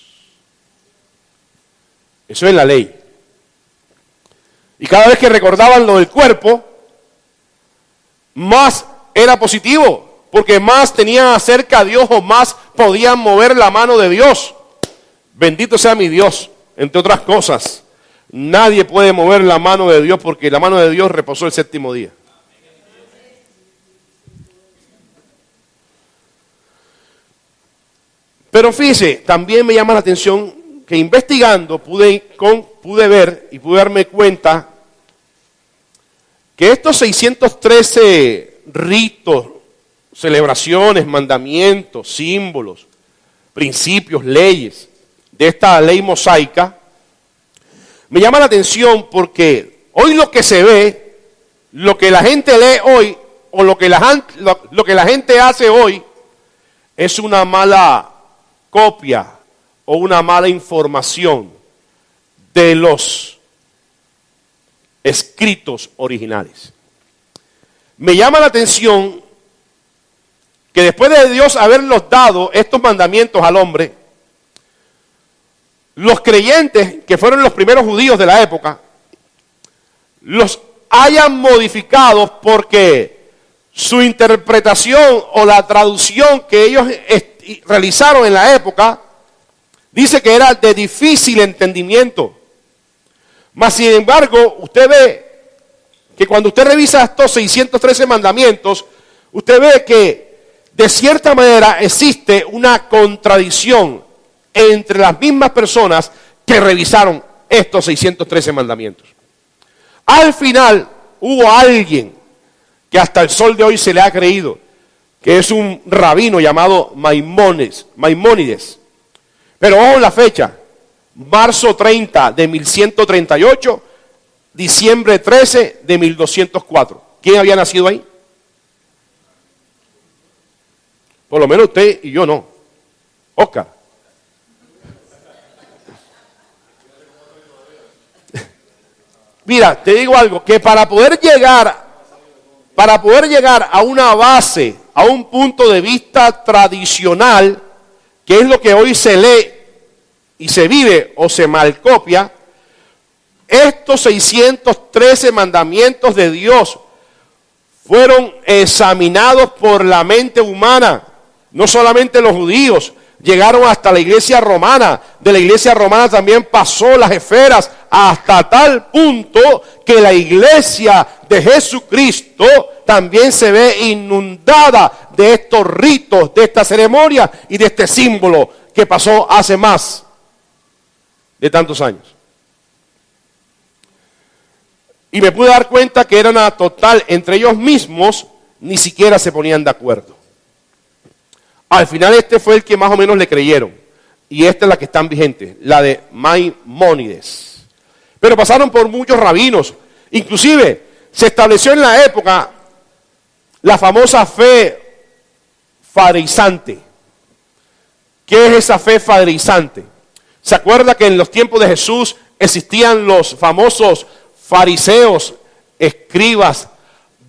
Eso es la ley. Y cada vez que recordaban lo del cuerpo, más era positivo, porque más tenían cerca a Dios o más podían mover la mano de Dios. Bendito sea mi Dios, entre otras cosas. Nadie puede mover la mano de Dios porque la mano de Dios reposó el séptimo día. Pero fíjese, también me llama la atención que investigando pude ver y pude darme cuenta que estos 613 ritos, celebraciones, mandamientos, símbolos, principios, leyes de esta ley mosaica, me llama la atención porque hoy lo que se ve, lo que la gente lee hoy o lo que la gente hace hoy es una mala copia o una mala información de los escritos originales. Me llama la atención que después de Dios haberlos dado estos mandamientos al hombre, los creyentes, que fueron los primeros judíos de la época, los hayan modificado porque su interpretación o la traducción que ellos realizaron en la época, dice que era de difícil entendimiento. Mas sin embargo, usted ve que cuando usted revisa estos 613 mandamientos, usted ve que de cierta manera existe una contradicción entre las mismas personas que revisaron estos 613 mandamientos. Al final hubo alguien que hasta el sol de hoy se le ha creído, que es un rabino llamado Maimónides. Pero ojo en la fecha, marzo 30 de 1138, diciembre 13 de 1204. ¿Quién había nacido ahí? Por lo menos usted y yo no. Oscar. Mira, te digo algo, que para poder llegar a una base, a un punto de vista tradicional, que es lo que hoy se lee y se vive o se malcopia, estos 613 mandamientos de Dios fueron examinados por la mente humana. No solamente los judíos, llegaron hasta la iglesia romana. De la iglesia romana también pasó las esferas hasta tal punto que la iglesia de Jesucristo también se ve inundada de estos ritos, de esta ceremonia y de este símbolo que pasó hace más de tantos años. Y me pude dar cuenta que era una total, entre ellos mismos, ni siquiera se ponían de acuerdo. Al final este fue el que más o menos le creyeron. Y esta es la que está vigente, la de Maimónides. Pero pasaron por muchos rabinos. Inclusive se estableció en la época la famosa fe fariseante. ¿Qué es esa fe fariseante? ¿Se acuerda que en los tiempos de Jesús existían los famosos fariseos, escribas,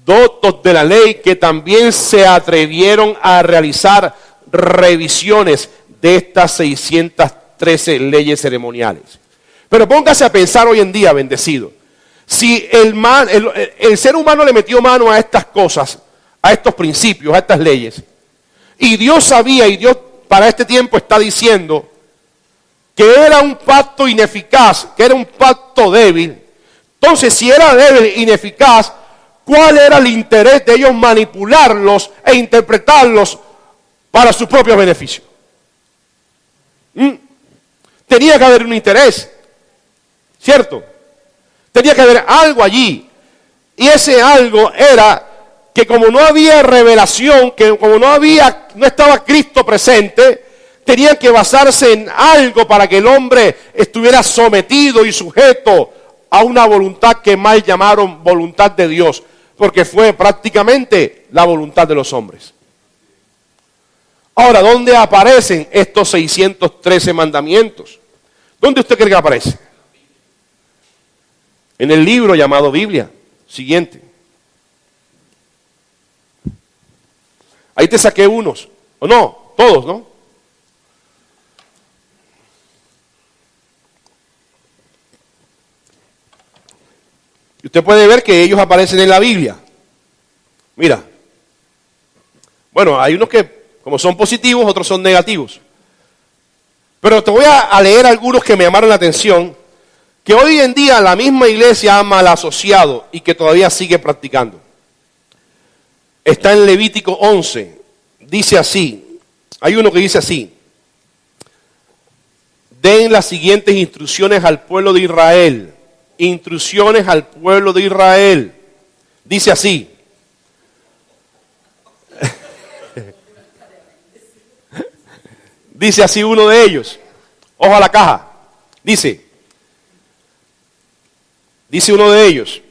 doctos de la ley, que también se atrevieron a realizar revisiones de estas 613 leyes ceremoniales? Pero póngase a pensar hoy en día, bendecido, si el ser humano le metió mano a estas cosas, a estos principios, a estas leyes, y Dios sabía, y Dios para este tiempo está diciendo que era un pacto ineficaz, que era un pacto débil. Entonces, si era débil e ineficaz, ¿cuál era el interés de ellos manipularlos e interpretarlos para su propio beneficio? Tenía que haber un interés, ¿cierto? Tenía que haber algo allí. Y ese algo era que como no había revelación, que como no estaba Cristo presente, tenían que basarse en algo para que el hombre estuviera sometido y sujeto a una voluntad que mal llamaron voluntad de Dios, porque fue prácticamente la voluntad de los hombres. Ahora, ¿dónde aparecen estos 613 mandamientos? ¿Dónde usted cree que aparece? En el libro llamado Biblia. Siguiente. Ahí te saqué unos, ¿o no? Todos, ¿no? Y usted puede ver que ellos aparecen en la Biblia. Mira, Bueno, hay unos que como son positivos, otros son negativos. Pero te voy a leer algunos que me llamaron la atención, que hoy en día la misma iglesia ha mal asociado y que todavía sigue practicando. Está en Levítico 11, dice así, hay uno que dice así: den las siguientes instrucciones al pueblo de Israel. Instrucciones al pueblo de Israel. Dice así. Dice así uno de ellos. Ojo a la caja. Dice uno de ellos: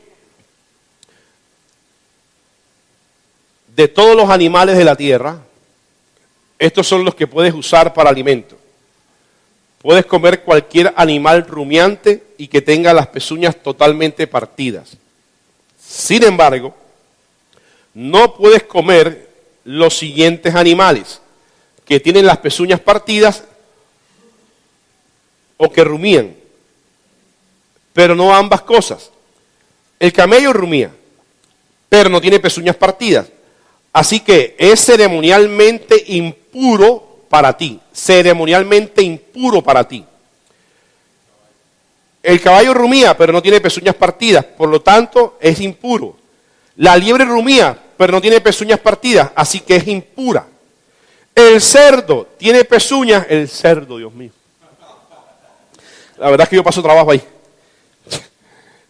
de todos los animales de la tierra, estos son los que puedes usar para alimento. Puedes comer cualquier animal rumiante y que tenga las pezuñas totalmente partidas. Sin embargo, no puedes comer los siguientes animales: que tienen las pezuñas partidas o que rumían. Pero no ambas cosas. El camello rumía, pero no tiene pezuñas partidas. Así que es ceremonialmente impuro para ti. Ceremonialmente impuro para ti. El caballo rumía, pero no tiene pezuñas partidas. Por lo tanto, es impuro. La liebre rumía, pero no tiene pezuñas partidas. Así que es impura. El cerdo tiene pezuñas. El cerdo, Dios mío. La verdad es que yo paso trabajo ahí.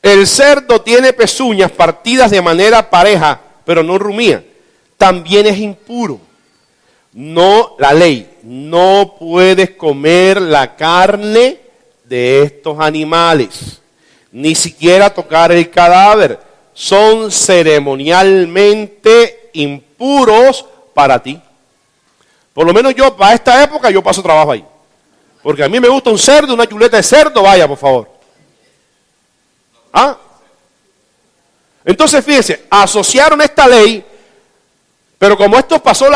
El cerdo tiene pezuñas partidas de manera pareja, pero no rumía. También es impuro. No, la ley, no puedes comer la carne de estos animales, ni siquiera tocar el cadáver. Son ceremonialmente impuros para ti. Por lo menos yo, para esta época, yo paso trabajo ahí. Porque a mí me gusta un cerdo, una chuleta de cerdo, vaya, por favor. ¿Ah? Entonces, fíjense, asociaron esta ley, pero como esto pasó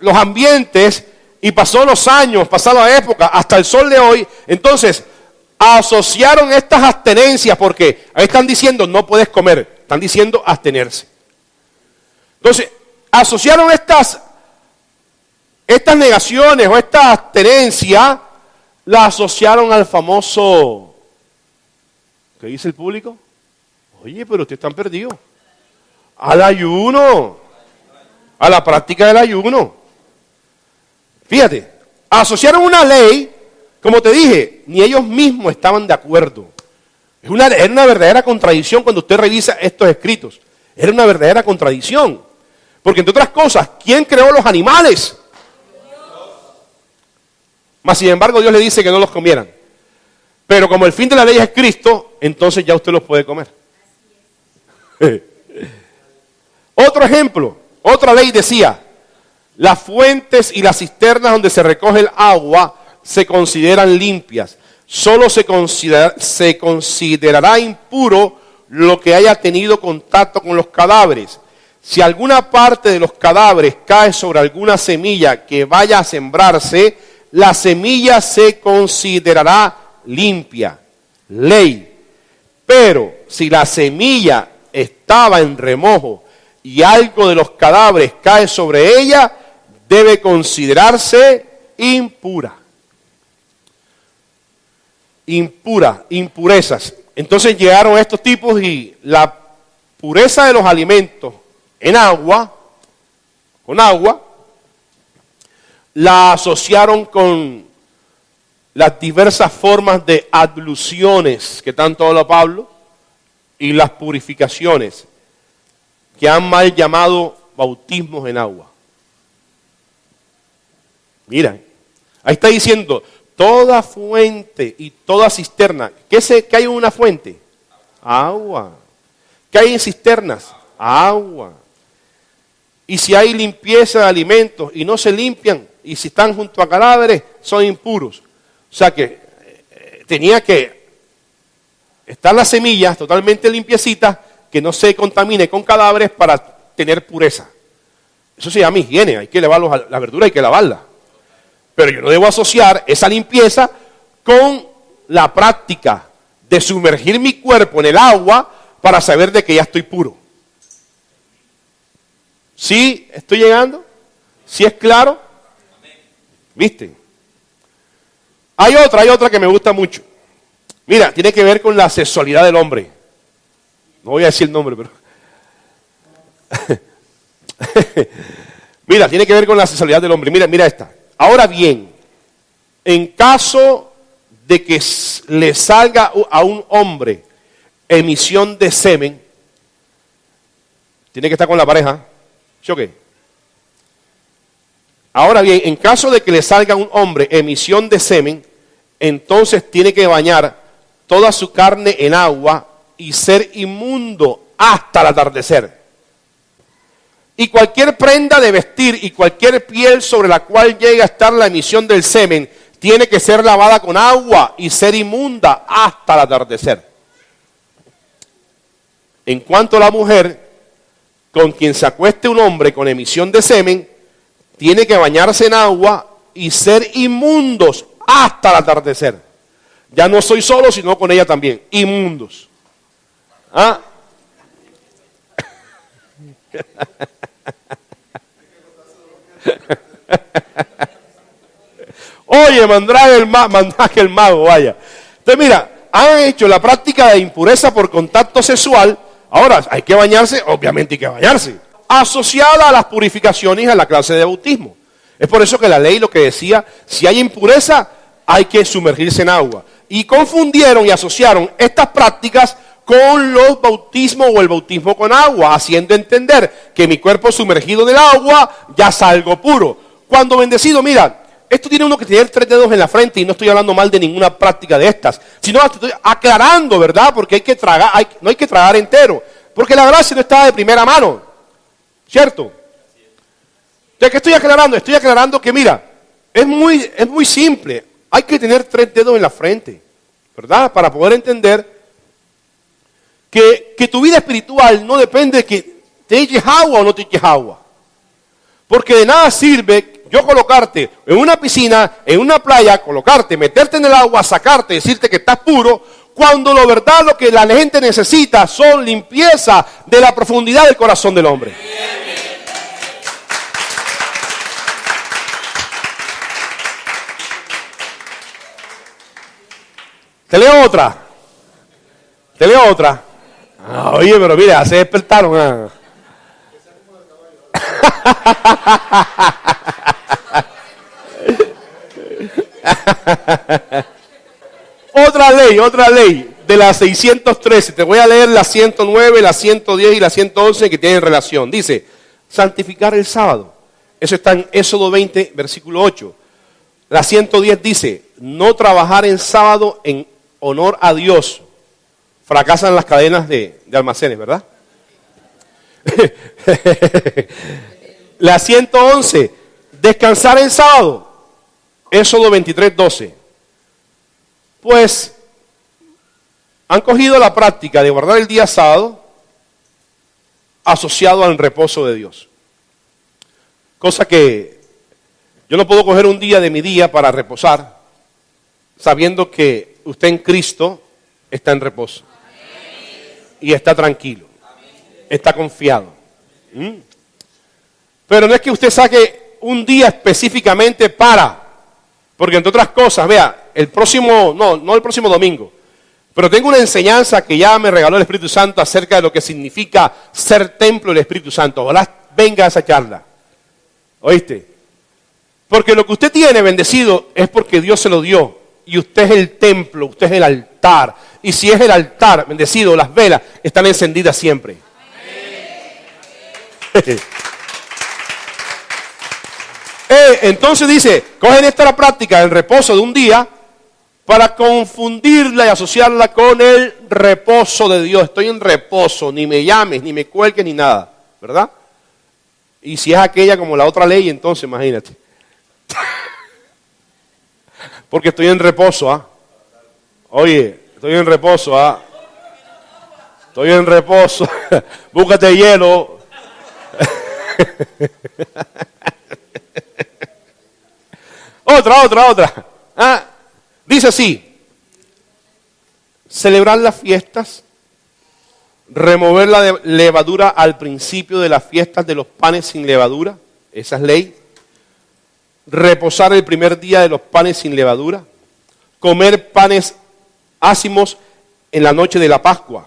los ambientes y pasó los años, pasó la época, hasta el sol de hoy, entonces asociaron estas abstenencias, porque ahí están diciendo no puedes comer, están diciendo abstenerse. Entonces, asociaron estas negaciones o esta abstenencia, la asociaron al famoso, ¿qué dice el público? Oye, pero ustedes están perdidos. Al ayuno, a la práctica del ayuno. Fíjate, asociaron una ley, como te dije, ni ellos mismos estaban de acuerdo. Era una verdadera contradicción cuando usted revisa estos escritos. Era una verdadera contradicción. Porque entre otras cosas, ¿quién creó los animales? Mas sin embargo Dios le dice que no los comieran. Pero como el fin de la ley es Cristo, entonces ya usted los puede comer. Otro ejemplo, otra ley decía: las fuentes y las cisternas donde se recoge el agua se consideran limpias. Solo se considerará impuro lo que haya tenido contacto con los cadáveres. Si alguna parte de los cadáveres cae sobre alguna semilla que vaya a sembrarse, la semilla se considerará limpia. Ley. Pero si la semilla estaba en remojo y algo de los cadáveres cae sobre ella, debe considerarse impura. Impurezas. Entonces llegaron estos tipos y la pureza de los alimentos en agua, con agua, la asociaron con las diversas formas de abluciones que tanto habla Pablo y las purificaciones que han mal llamado bautismos en agua. Mira, ahí está diciendo toda fuente y toda cisterna. ¿Qué hay en una fuente? Agua. ¿Qué hay en cisternas? Agua. Y si hay limpieza de alimentos y no se limpian, y si están junto a cadáveres, son impuros. O sea que tenía que estar las semillas totalmente limpiecitas, que no se contamine con cadáveres para tener pureza. Eso se llama higiene, hay que lavar la verdura, hay que lavarla. Pero yo no debo asociar esa limpieza con la práctica de sumergir mi cuerpo en el agua para saber de que ya estoy puro. ¿Sí estoy llegando? ¿Sí es claro? ¿Viste? Hay otra que me gusta mucho. Mira, tiene que ver con la sexualidad del hombre. No voy a decir el nombre, pero... Mira, tiene que ver con la sexualidad del hombre. Mira esta. Ahora bien, en caso de que le salga a un hombre emisión de semen, tiene que estar con la pareja. ¿Sí o qué? Ahora bien, en caso de que le salga a un hombre emisión de semen, entonces tiene que bañar toda su carne en agua y ser inmundo hasta el atardecer. Y cualquier prenda de vestir y cualquier piel sobre la cual llegue a estar la emisión del semen tiene que ser lavada con agua y ser inmunda hasta el atardecer. En cuanto a la mujer, con quien se acueste un hombre con emisión de semen, tiene que bañarse en agua y ser inmundos hasta el atardecer. Ya no soy solo, sino con ella también. Inmundos. ¿Ah? Oye, mandraje el mago, vaya. Entonces mira, han hecho la práctica de impureza por contacto sexual. Ahora, hay que bañarse, obviamente hay que bañarse. Asociada a las purificaciones y a la clase de bautismo. Es por eso que la ley lo que decía, si hay impureza, hay que sumergirse en agua. Y confundieron y asociaron estas prácticas con los bautismos o el bautismo con agua, haciendo entender que mi cuerpo sumergido en el agua ya salgo puro. Cuando bendecido, mira, esto tiene uno que tener 3 dedos en la frente y no estoy hablando mal de ninguna práctica de estas, sino estoy aclarando, ¿verdad? Porque hay que tragar, no hay que tragar entero, porque la gracia no está de primera mano, ¿cierto? ¿De qué estoy aclarando? Estoy aclarando que, mira, es muy simple, hay que tener 3 dedos en la frente, ¿verdad? Para poder entender que tu vida espiritual no depende de que te eches agua o no te eches agua. Porque de nada sirve yo colocarte en una piscina, en una playa, colocarte, meterte en el agua, sacarte, decirte que estás puro, cuando lo verdad lo que la gente necesita son limpieza de la profundidad del corazón del hombre. Te leo otra. Oye, pero mira, se despertaron. Otra ley de la 613. Te voy a leer la 109, la 110 y la 111 que tienen relación. Dice, santificar el sábado. Eso está en Éxodo 20, versículo 8. La 110 dice, no trabajar en sábado en honor a Dios. Fracasan las cadenas de almacenes, ¿verdad? La 111, descansar en sábado. Éxodo 23, 12. Pues han cogido la práctica de guardar el día sábado asociado al reposo de Dios. Cosa que yo no puedo coger un día de mi día para reposar, sabiendo que usted en Cristo está en reposo. Y está tranquilo. Está confiado. Pero no es que usted saque un día específicamente porque entre otras cosas, vea, no el próximo domingo, pero tengo una enseñanza que ya me regaló el Espíritu Santo acerca de lo que significa ser templo del Espíritu Santo. Ojalá venga a esa charla. ¿Oíste? Porque lo que usted tiene bendecido es porque Dios se lo dio. Y usted es el templo, usted es el altar. Y si es el altar, bendecido, las velas están encendidas siempre. Entonces dice, cogen esta práctica del reposo de un día para confundirla y asociarla con el reposo de Dios. Estoy en reposo, ni me llames, ni me cuelgues, ni nada, ¿verdad? Y si es aquella como la otra ley, entonces imagínate. Porque estoy en reposo, ¿ah? Oye, estoy en reposo, ¿ah? Estoy en reposo. Búscate hielo. Otra. ¿Ah? Dice así. Celebrar las fiestas. Remover la levadura al principio de las fiestas de los panes sin levadura. Esa es ley. reposar el primer día de los panes sin levadura, comer panes ácimos en la noche de la Pascua,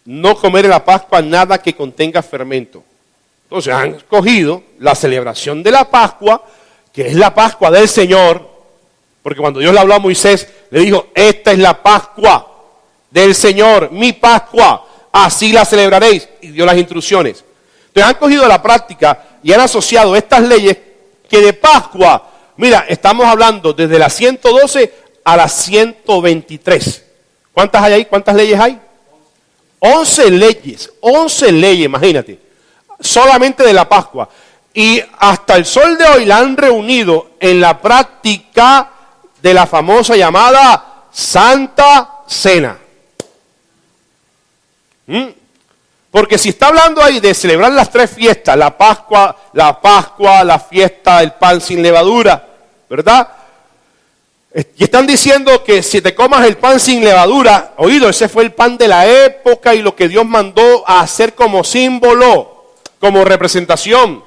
no comer en la Pascua nada que contenga fermento. Entonces han escogido la celebración de la Pascua, que es la Pascua del Señor, porque cuando Dios le habló a Moisés, le dijo, esta es la Pascua del Señor, mi Pascua, así la celebraréis, y dio las instrucciones. Entonces han cogido la práctica y han asociado estas leyes que de Pascua, mira, estamos hablando desde la 112 a la 123. ¿Cuántas hay ahí? ¿Cuántas leyes hay? 11 leyes, imagínate, solamente de la Pascua. Y hasta el sol de hoy la han reunido en la práctica de la famosa llamada Santa Cena. Porque si está hablando ahí de celebrar las tres fiestas, la Pascua, la fiesta del pan sin levadura, ¿verdad? Y están diciendo que si te comas el pan sin levadura, oído, ese fue el pan de la época y lo que Dios mandó a hacer como símbolo, como representación.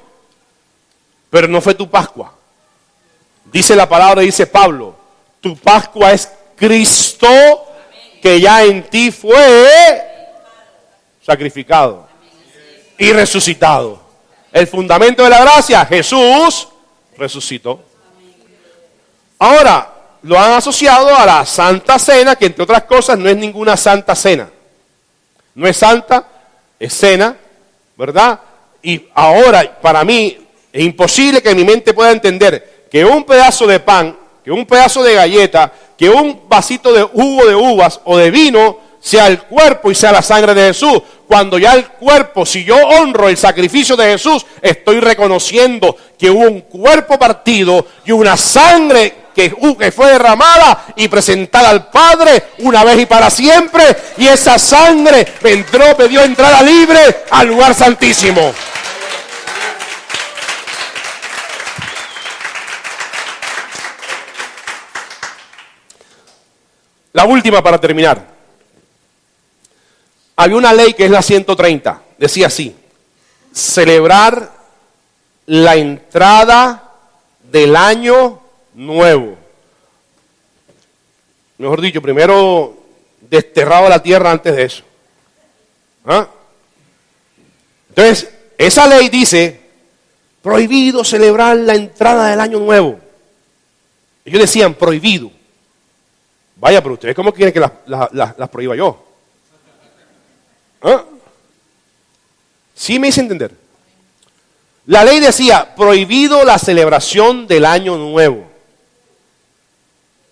Pero no fue tu Pascua. Dice la palabra, dice Pablo, tu Pascua es Cristo, que ya en ti fue sacrificado y resucitado. El fundamento de la gracia, Jesús resucitó. Ahora, lo han asociado a la Santa Cena, que entre otras cosas no es ninguna Santa Cena. No es santa, es cena, ¿verdad? Y ahora, para mí, es imposible que mi mente pueda entender que un pedazo de pan, que un pedazo de galleta, que un vasito de jugo de uvas o de vino sea el cuerpo y sea la sangre de Jesús. Cuando ya el cuerpo, si yo honro el sacrificio de Jesús, estoy reconociendo que hubo un cuerpo partido y una sangre que fue derramada y presentada al Padre una vez y para siempre. Y esa sangre me dio entrada libre al lugar santísimo. La última para terminar. Había una ley que es la 130. Decía así: celebrar la entrada del año nuevo. Mejor dicho, primero desterrado la tierra antes de eso. ¿Ah? Entonces, esa ley dice, prohibido celebrar la entrada del año nuevo. Ellos decían, prohibido. Vaya, pero ustedes, ¿cómo quieren que las prohíba yo? ¿Ah? ¿Sí me hice entender? La ley decía, prohibido la celebración del año nuevo.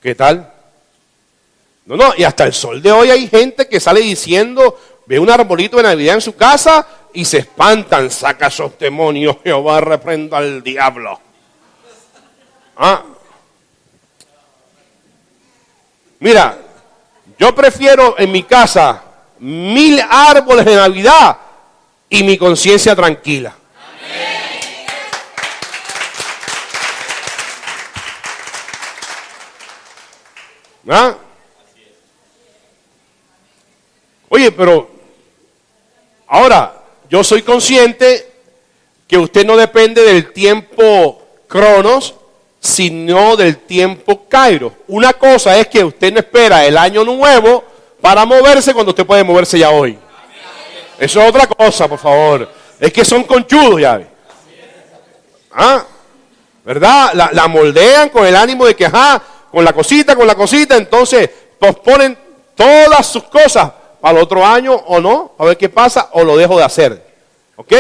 ¿Qué tal? No, y hasta el sol de hoy hay gente que sale diciendo, ve un arbolito de Navidad en su casa y se espantan, saca esos demonios, Jehová reprenda al diablo. ¿Ah? Mira, yo prefiero en mi casa 1000 árboles de Navidad y mi conciencia tranquila. ¿Ah? Oye, pero ahora yo soy consciente que usted no depende del tiempo Cronos, sino del tiempo Kairos. Una cosa es que usted no espera el año nuevo para moverse cuando usted puede moverse ya hoy. Eso es otra cosa, por favor. Es que son conchudos, ya ve. ¿Ah? ¿Verdad? La moldean con el ánimo de que, con la cosita, entonces posponen todas sus cosas para el otro año o no, a ver qué pasa, o lo dejo de hacer. ¿Ok?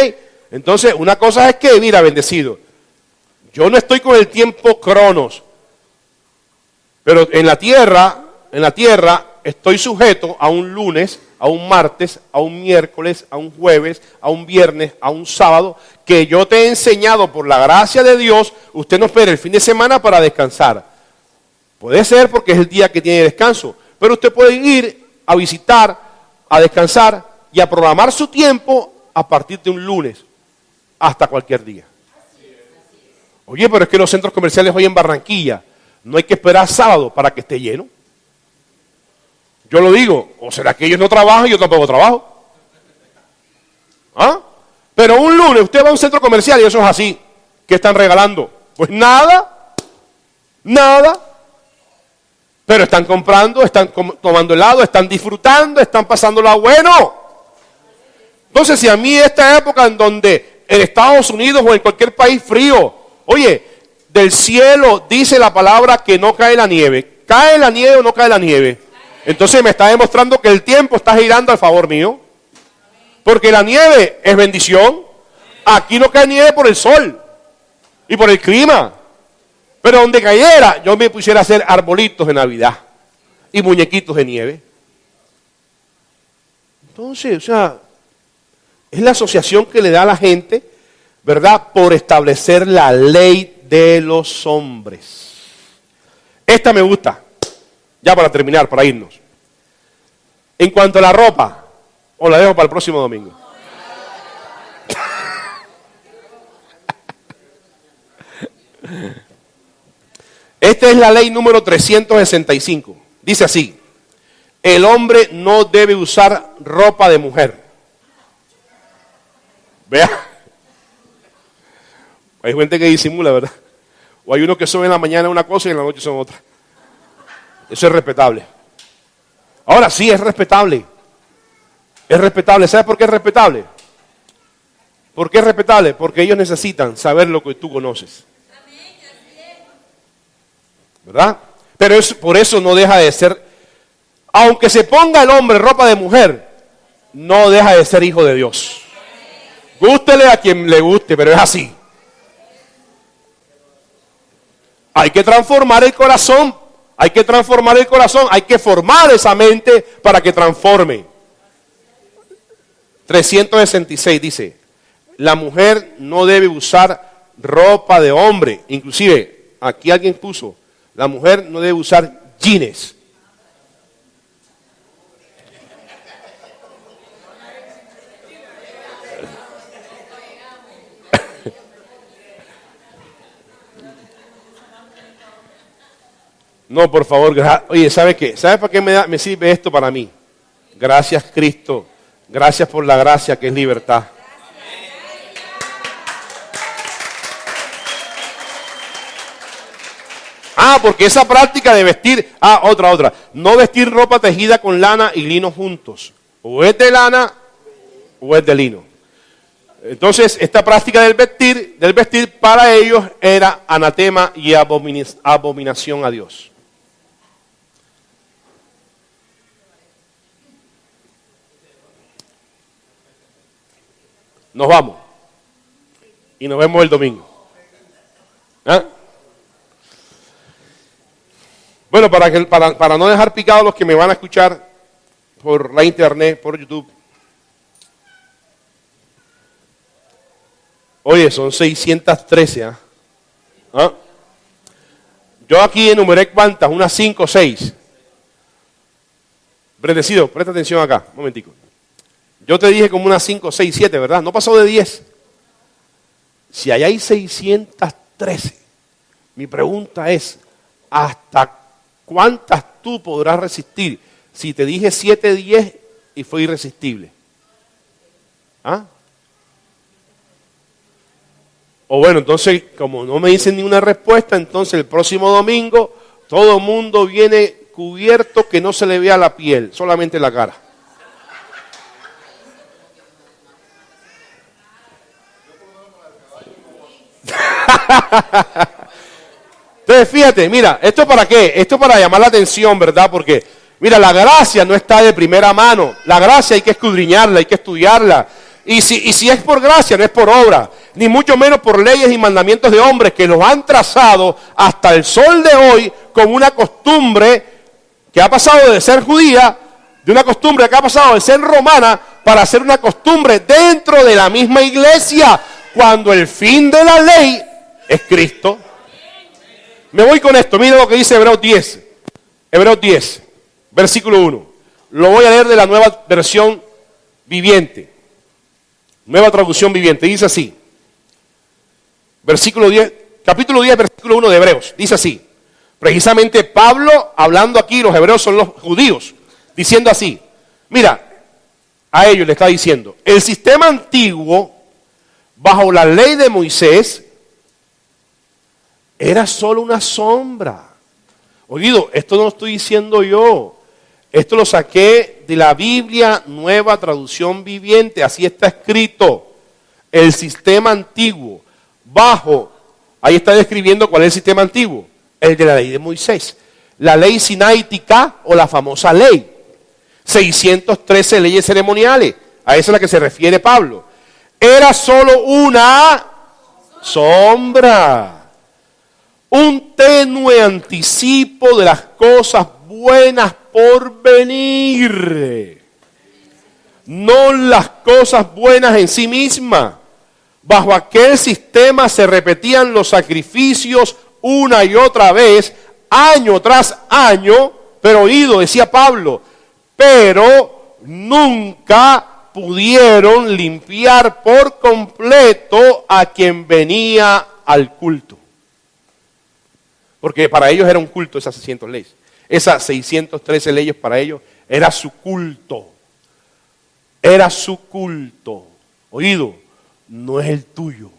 Entonces, una cosa es que, mira, bendecido, yo no estoy con el tiempo Cronos, pero en la tierra estoy sujeto a un lunes, a un martes, a un miércoles, a un jueves, a un viernes, a un sábado, que yo te he enseñado por la gracia de Dios. Usted no espera el fin de semana para descansar. Puede ser porque es el día que tiene descanso, pero usted puede ir a visitar, a descansar y a programar su tiempo a partir de un lunes hasta cualquier día. Oye, pero es que los centros comerciales hoy en Barranquilla no hay que esperar sábado para que esté lleno. Yo lo digo, ¿o será que ellos no trabajan y yo tampoco trabajo? ¿Ah? Pero un lunes usted va a un centro comercial y eso es así. ¿Qué están regalando? Pues nada. Pero están comprando, están tomando helado, están disfrutando, están pasándola bueno. Entonces, si a mí esta época en donde en Estados Unidos o en cualquier país frío, oye, del cielo dice la palabra que no cae la nieve. ¿Cae la nieve o no cae la nieve? Entonces me está demostrando que el tiempo está girando a favor mío. Porque la nieve es bendición. Aquí no cae nieve por el sol y por el clima. Pero donde cayera, yo me pusiera a hacer arbolitos de Navidad y muñequitos de nieve. Entonces, o sea, es la asociación que le da a la gente, ¿verdad? Por establecer la ley de los hombres. Esta me gusta. Ya para terminar, para irnos. En cuanto a la ropa, o la dejo para el próximo domingo. Esta es la ley número 365. Dice así: el hombre no debe usar ropa de mujer. Vea. Hay gente que disimula, ¿verdad? O hay uno que son en la mañana una cosa y en la noche son otra. Eso es respetable. Ahora sí, es respetable. Es respetable. ¿Sabes por qué es respetable? ¿Por qué es respetable? Porque ellos necesitan saber lo que tú conoces. ¿Verdad? Pero por eso no deja de ser, aunque se ponga el hombre ropa de mujer, no deja de ser hijo de Dios. Gústele a quien le guste, pero es así. Hay que transformar el corazón. Hay que transformar el corazón. Hay que formar esa mente para que transforme. 366 dice: la mujer no debe usar ropa de hombre. Inclusive, aquí alguien puso: la mujer no debe usar jeans. No, por favor, oye, ¿sabe qué? ¿Sabe para qué me sirve esto para mí? Gracias, Cristo. Gracias por la gracia que es libertad. Porque esa práctica de vestir, otra. No vestir ropa tejida con lana y lino juntos. O es de lana o es de lino. Entonces, esta práctica del vestir para ellos era anatema y abominación a Dios. Nos vamos. Y nos vemos el domingo. Bueno, para no dejar picados los que me van a escuchar por la internet, por YouTube. Oye, son 613. Yo aquí enumeré cuántas, unas 5 o 6. Bendecido, presta atención acá, un momentico. Yo te dije como unas 5, 6, 7, ¿verdad? No pasó de 10. Si allá hay 613, mi pregunta es, ¿hasta cuántas tú podrás resistir? Si te dije 7, 10 y fue irresistible. O bueno, entonces, como no me dicen ni una respuesta, entonces el próximo domingo todo el mundo viene cubierto que no se le vea la piel, solamente la cara. Entonces, fíjate, mira, ¿esto para qué? Esto para llamar la atención, ¿verdad? Porque, mira, la gracia no está de primera mano. La gracia hay que escudriñarla, hay que estudiarla. Y si es por gracia, no es por obra, ni mucho menos por leyes y mandamientos de hombres que los han trazado hasta el sol de hoy como una costumbre que ha pasado de ser judía, de una costumbre que ha pasado de ser romana, para ser una costumbre dentro de la misma iglesia, cuando el fin de la ley es Cristo. Me voy con esto, mira lo que dice Hebreos 10. Hebreos 10, versículo 1. Lo voy a leer de la nueva versión viviente. Nueva traducción viviente, dice así. Versículo 10, capítulo 10, versículo 1 de Hebreos. Dice así. Precisamente Pablo, hablando aquí, los hebreos son los judíos, diciendo así. Mira, a ellos le está diciendo, el sistema antiguo, bajo la ley de Moisés, Era solo una sombra. Oído, esto no lo estoy diciendo yo. Esto lo saqué de la Biblia Nueva Traducción Viviente. Así está escrito. El sistema antiguo. Ahí está describiendo cuál es el sistema antiguo. El de la ley de Moisés. La ley sináitica o la famosa ley. 613 leyes ceremoniales. A esa es a la que se refiere Pablo. Era solo una sombra. Un tenue anticipo de las cosas buenas por venir. No las cosas buenas en sí mismas. Bajo aquel sistema se repetían los sacrificios una y otra vez, año tras año, pero oído, decía Pablo, pero nunca pudieron limpiar por completo a quien venía al culto. Porque para ellos era un culto esas 600 leyes. Esas 613 leyes para ellos era su culto. Era su culto. Oído, no es el tuyo.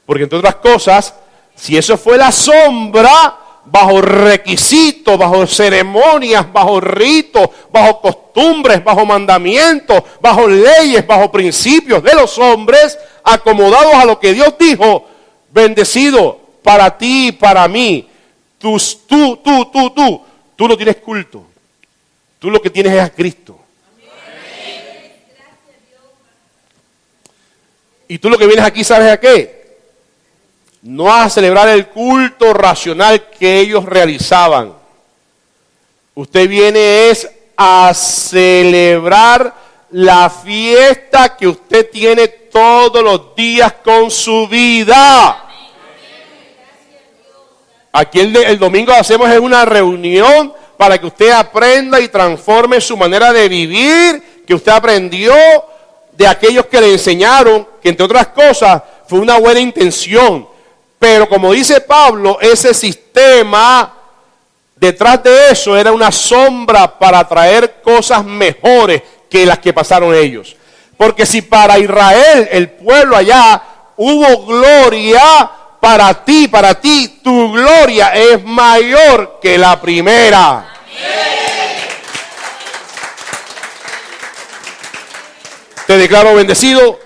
Porque entre otras cosas, si eso fue la sombra, bajo requisitos, bajo ceremonias, bajo ritos, bajo costumbres, bajo mandamientos, bajo leyes, bajo principios de los hombres, acomodados a lo que Dios dijo, bendecido para ti y para mí. Tú no tienes culto. Tú lo que tienes es a Cristo. Y tú lo que vienes aquí, ¿sabes a qué? No a celebrar el culto racional que ellos realizaban. Usted viene es a celebrar la fiesta que usted tiene todos los días con su vida. Aquí el domingo hacemos una reunión para que usted aprenda y transforme su manera de vivir, que usted aprendió de aquellos que le enseñaron, que entre otras cosas fue una buena intención. Pero como dice Pablo, ese sistema, detrás de eso era una sombra para traer cosas mejores que las que pasaron ellos. Porque si para Israel, el pueblo allá, hubo gloria, para ti, tu gloria es mayor que la primera. Te declaro bendecido